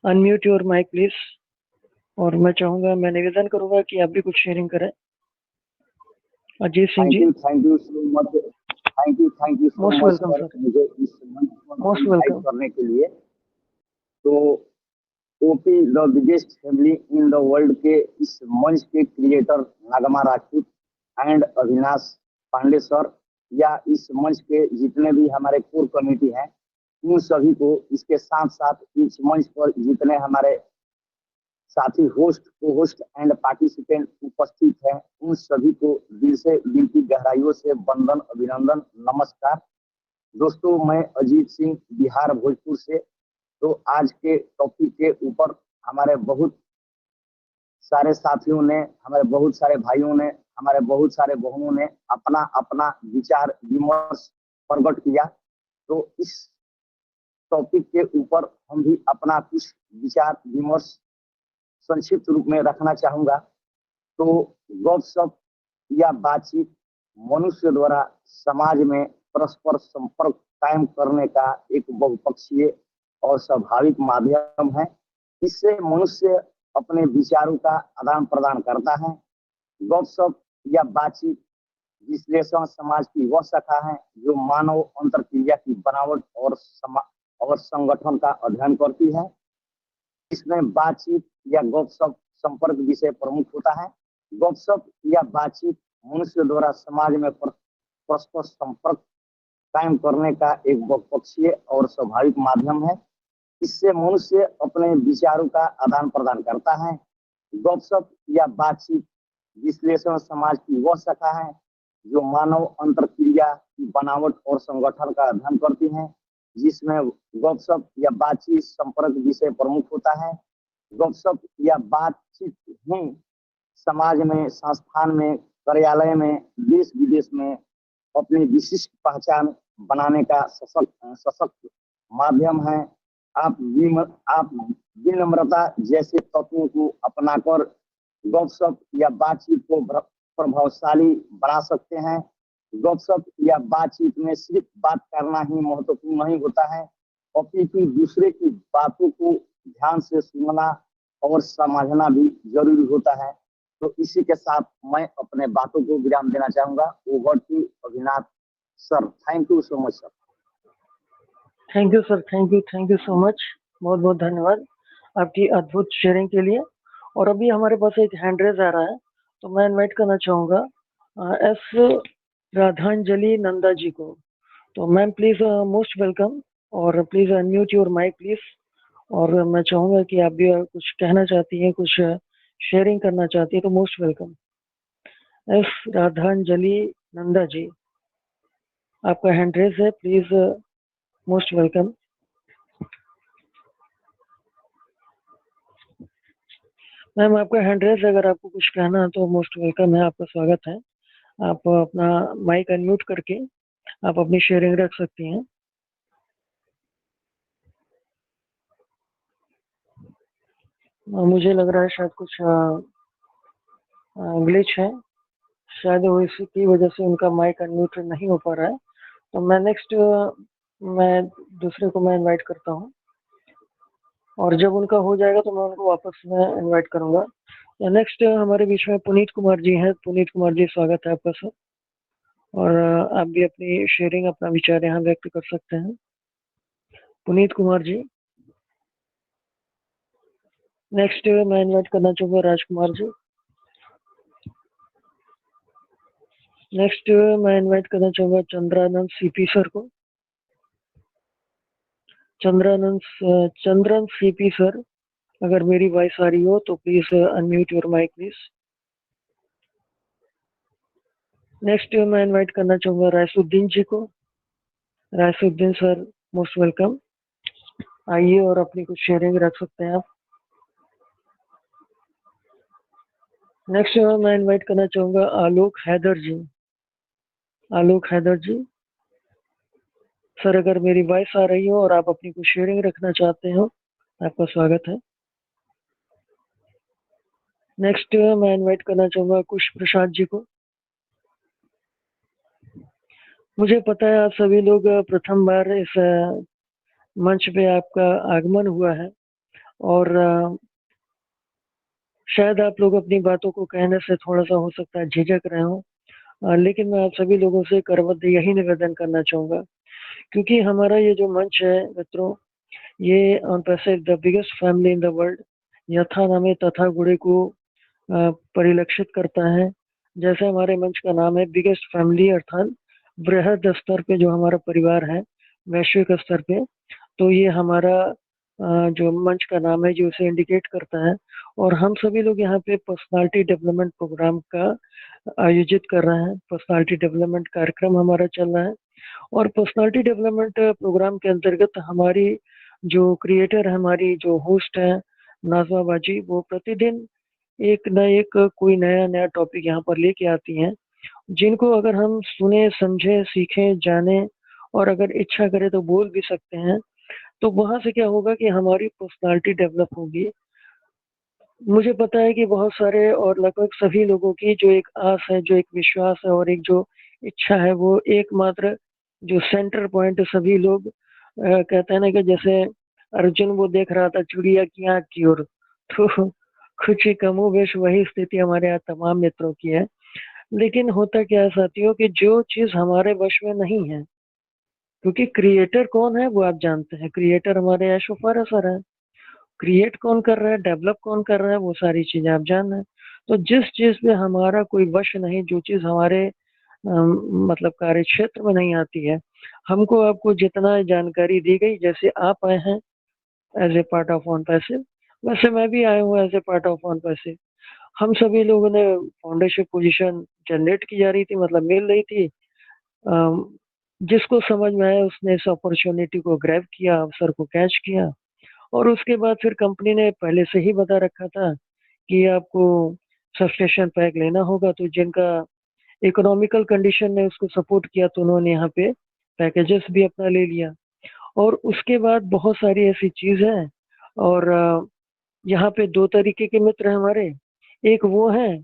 unmute your mic please. और मैं चाहूँगा, मैं निवेदन करूँगा कि आप भी कुछ शेयरिंग करें। Ajit Singh ji, thank you so much, thank you so most much welcome sir, sir, मुझे इस मंच पर मोस्ट इनवाइट वेलकम। करने के लिए। तो OP the biggest family in the world के इस मंच के creator Nagma Rajput and Avinash Pandey sir, या इस मंच के जितने भी हमारे कोर कमेटी हैं, उन सभी को, इसके साथ साथ इस मंच पर जितने हमारे साथी होस्ट, को होस्ट एंड पार्टिसिपेंट उपस्थित हैं, उन सभी को दिल से, दिल की गहराइयों से वंदन, अभिनंदन, नमस्कार। दोस्तों, मैं अजीत सिंह, बिहार भोजपुर से। तो आज के टॉपिक के ऊपर हमारे बहुत सारे साथियों ने, हमारे बहुत सारे भाइयों ने, हमारे बहुत सारे बहनों ने अपना अपना विचार विमर्श प्रकट किया। तो इस टॉपिक के ऊपर हम भी अपना कुछ विचार विमर्श संक्षिप्त रूप में रखना चाहूंगा। तो गपशप या बातचीत मनुष्य द्वारा समाज में परस्पर संपर्क कायम करने का एक बहुपक्षीय और स्वाभाविक माध्यम है। इससे मनुष्य अपने विचारों का आदान प्रदान करता है, गपशप या बातचीत विश्लेषण समाज की वह शाखा है जो मानव अंतरक्रिया की बनावट और संगठन का अध्ययन करती है। इसमें बातचीत या गपशप संपर्क विषय प्रमुख होता है। गपशप या बातचीत मनुष्य द्वारा समाज में परस्पर संपर्क कायम करने का एक बहुपक्षीय और स्वाभाविक माध्यम है। इससे मनुष्य अपने विचारों का आदान प्रदान करता है। गपशप या बातचीत विश्लेषण समाज की वह शाखा है जो मानव अंतरक्रिया की बनावट और संगठन का अध्ययन करती है, जिसमें गपशप या बातचीत संपर्क विषय प्रमुख होता है। गपशप या बातचीत ही समाज में, संस्थान में, कार्यालय में, देश विदेश में अपनी विशिष्ट पहचान बनाने का सशक्त माध्यम है। आप विनम्रता जैसे तत्वों को अपनाकर गपशप या बातचीत को प्रभावशाली बना सकते हैं। गपशप या बातचीत में सिर्फ बात करना ही महत्वपूर्ण नहीं होता है, अपितु दूसरे की बातों को ध्यान से सुनना और समझना भी जरूरी होता है। तो इसी के साथ मैं अपने बातों को विराम देना चाहूंगा। Over to Avinash sir. Thank you so much sir. Thank you sir, thank you so much. बहुत बहुत धन्यवाद आपकी अद्भुत शेयरिंग के लिए। और अभी हमारे पास एक हैंड रेज आ रहा है, तो मैं इनवाइट करना चाहूँगा एस राधांजलि नंदा जी को। तो मैम प्लीज़ मोस्ट वेलकम, और please unmute your mic please. और मैं चाहूँगा कि आप भी कुछ कहना चाहती हैं, कुछ शेयरिंग करना चाहती है, तो most welcome. S राधांजलि Nanda ji, आपका हैंड रेज है, प्लीज़ मोस्ट वेलकम। मैम आपका हैंड रेज, अगर आपको कुछ कहना है तो मोस्ट वेलकम है, आपका स्वागत है। आप अपना माइक अनम्यूट करके आप अपनी शेयरिंग रख सकती हैं। मुझे लग रहा है शायद कुछ ग्लिच है, शायद वो इसकी वजह से उनका माइक अनम्यूट नहीं हो पा रहा है। तो मैं नेक्स्ट मैं दूसरे को मैं इनवाइट करता हूँ, और जब उनका हो जाएगा तो मैं उनको वापस में इनवाइट करूँगा। नेक्स्ट हमारे बीच में पुनीत कुमार जी हैं। पुनीत कुमार जी, स्वागत है आपका सर, और आप भी अपनी शेयरिंग, अपना विचार यहाँ व्यक्त कर सकते हैं। पुनीत कुमार जी। नेक्स्ट मैं इनवाइट करना चाहूँगा राजकुमार जी। नेक्स्ट मैं इनवाइट करना चाहूँगा चंद्रानंद सीपी सर को। चंद्रन सीपी सर, अगर मेरी वॉइस आ रही हो तो please unmute your mic please. Next मैं इनवाइट करना चाहूँगा रायसुद्दीन जी को। रायसुद्दीन सर, मोस्ट वेलकम, आइए और अपनी कुछ शेयरिंग रख सकते हैं आप। नेक्स्ट मैं इनवाइट करना चाहूँगा आलोक हैदर जी। आलोक हैदर जी सर, अगर मेरी वॉइस आ रही हो और आप अपनी कुछ शेयरिंग रखना चाहते हो, आपका स्वागत है। नेक्स्ट मैं इनवाइट करना चाहूँगा कुश प्रसाद जी को। मुझे पता है आप सभी लोग प्रथम बार इस मंच पे आपका आगमन हुआ है, और शायद आप लोग अपनी बातों को कहने से थोड़ा सा हो सकता है झिझक रहे हो, लेकिन मैं आप सभी लोगों से करबद्ध यही निवेदन करना चाहूँगा, क्योंकि हमारा ये जो मंच है मित्रों, ये on passive the biggest family in the world, यथा नामे तथा गुणे को परिलक्षित करता है। जैसे हमारे मंच का नाम है बिगेस्ट फैमिली, अर्थात बृहद स्तर पे जो हमारा परिवार है वैश्विक स्तर पे, तो ये हमारा जो मंच का नाम है जो उसे इंडिकेट करता है। और हम सभी लोग यहाँ पे पर्सनालिटी डेवलपमेंट प्रोग्राम का आयोजित कर रहे हैं। पर्सनालिटी डेवलपमेंट कार्यक्रम हमारा चल रहा है, और पर्सनालिटी डेवलपमेंट प्रोग्राम के अंतर्गत हमारी जो क्रिएटर है, हमारी जो होस्ट है नाज़मा बाजी, वो प्रतिदिन एक न एक कोई नया टॉपिक यहाँ पर लेके आती हैं, जिनको अगर हम सुने, समझे, सीखें, जाने, और अगर इच्छा करें तो बोल भी सकते हैं, तो वहाँ से क्या होगा कि हमारी पर्सनालिटी डेवलप होगी। मुझे पता है कि बहुत सारे और लगभग सभी लोगों की जो एक आस है, जो एक विश्वास है, और एक जो इच्छा है, वो एकमात्र जो सेंटर पॉइंट सभी लोग कहते हैं ना कि जैसे अर्जुन वो देख रहा था चिड़िया की आँख की ओर, तो खुशी कमोबेश वही स्थिति हमारे यहाँ तमाम मित्रों की है। लेकिन होता क्या है साथियों कि जो चीज हमारे वश में नहीं है, क्योंकि क्रिएटर कौन है वो आप जानते हैं, क्रिएटर हमारे ऐशो फारा सर है। क्रिएट कौन कर रहा है, डेवलप कौन कर रहा है, वो सारी चीजें आप जान रहे हैं। तो जिस चीज पे हमारा कोई वश नहीं, जो चीज हमारे मतलब कार्य क्षेत्र में नहीं आती है, हमको आपको जितना जानकारी दी गई, जैसे आप आए हैं as a part of on passive, वैसे मैं भी आया हूँ as a part of on passive. हम सभी लोगों ने फाउंडेशन पोजीशन जनरेट की जा रही थी, मतलब मिल रही थी। जिसको समझ में आया उसने इस अपॉर्चुनिटी को ग्रैब किया, अवसर को कैच किया, और उसके बाद फिर कंपनी ने पहले से ही बता रखा था कि आपको सब्सटेंशन पैक लेना होगा, तो जिनका इकोनॉमिकल कंडीशन ने उसको सपोर्ट किया तो उन्होंने यहाँ पे पैकेजेस भी अपना ले लिया। और उसके बाद बहुत सारी ऐसी चीज है, और यहाँ पे दो तरीके के मित्र हैं हमारे। एक वो है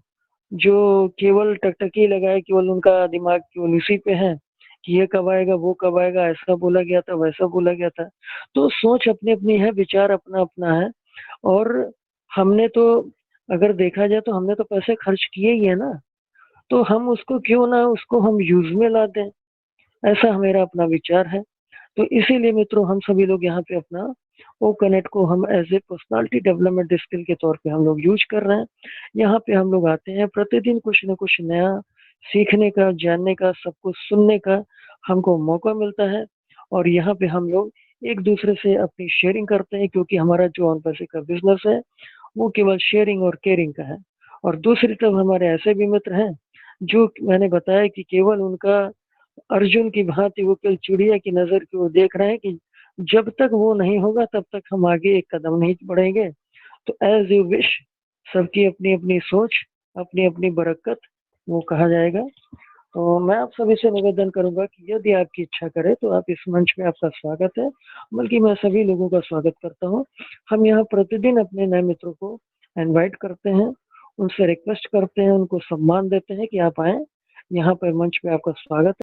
जो केवल टकटकी लगाए, केवल उनका दिमाग केवल उसी पे है कि ये कब आएगा, वो कब आएगा, ऐसा बोला गया था, वैसा बोला गया था। तो सोच अपनी अपनी है, विचार अपना अपना है। और हमने तो, अगर देखा जाए तो हमने तो पैसे खर्च किए ही है ना, तो हम उसको क्यों ना उसको हम यूज में ला दें, ऐसा मेरा अपना विचार है। तो इसीलिए मित्रों हम सभी लोग यहाँ पे अपना ओ कनेक्ट को हम as a personality development skill के तौर पे हम लोग यूज कर रहे हैं। यहाँ पे हम लोग आते हैं, प्रतिदिन कुछ न कुछ नया सीखने का, जानने का, सब कुछ सुनने का हमको मौका मिलता है। और यहाँ पे हम लोग एक दूसरे से अपनी शेयरिंग करते हैं, क्योंकि हमारा जो ऑन पैसे का बिजनेस है वो केवल शेयरिंग और केयरिंग का है। और दूसरी तरफ हमारे ऐसे भी मित्र हैं जो मैंने बताया कि केवल उनका अर्जुन की भांति वो केवल चिड़िया की नजर की वो देख रहे हैं कि जब तक वो नहीं होगा तब तक हम आगे एक कदम नहीं बढ़ेंगे। तो एज यू विश, सबकी अपनी अपनी सोच, अपनी अपनी बरकत, वो कहा जाएगा। तो मैं आप सभी से निवेदन करूंगा कि यदि आपकी इच्छा करे तो आप इस मंच में, आपका स्वागत है, बल्कि मैं सभी लोगों का स्वागत करता हूँ। हम यहाँ प्रतिदिन अपने नए मित्रों को इनवाइट करते हैं, उनसे रिक्वेस्ट करते हैं, उनको सम्मान देते हैं कि आप आए, यहाँ पर मंच पे आपका स्वागत है।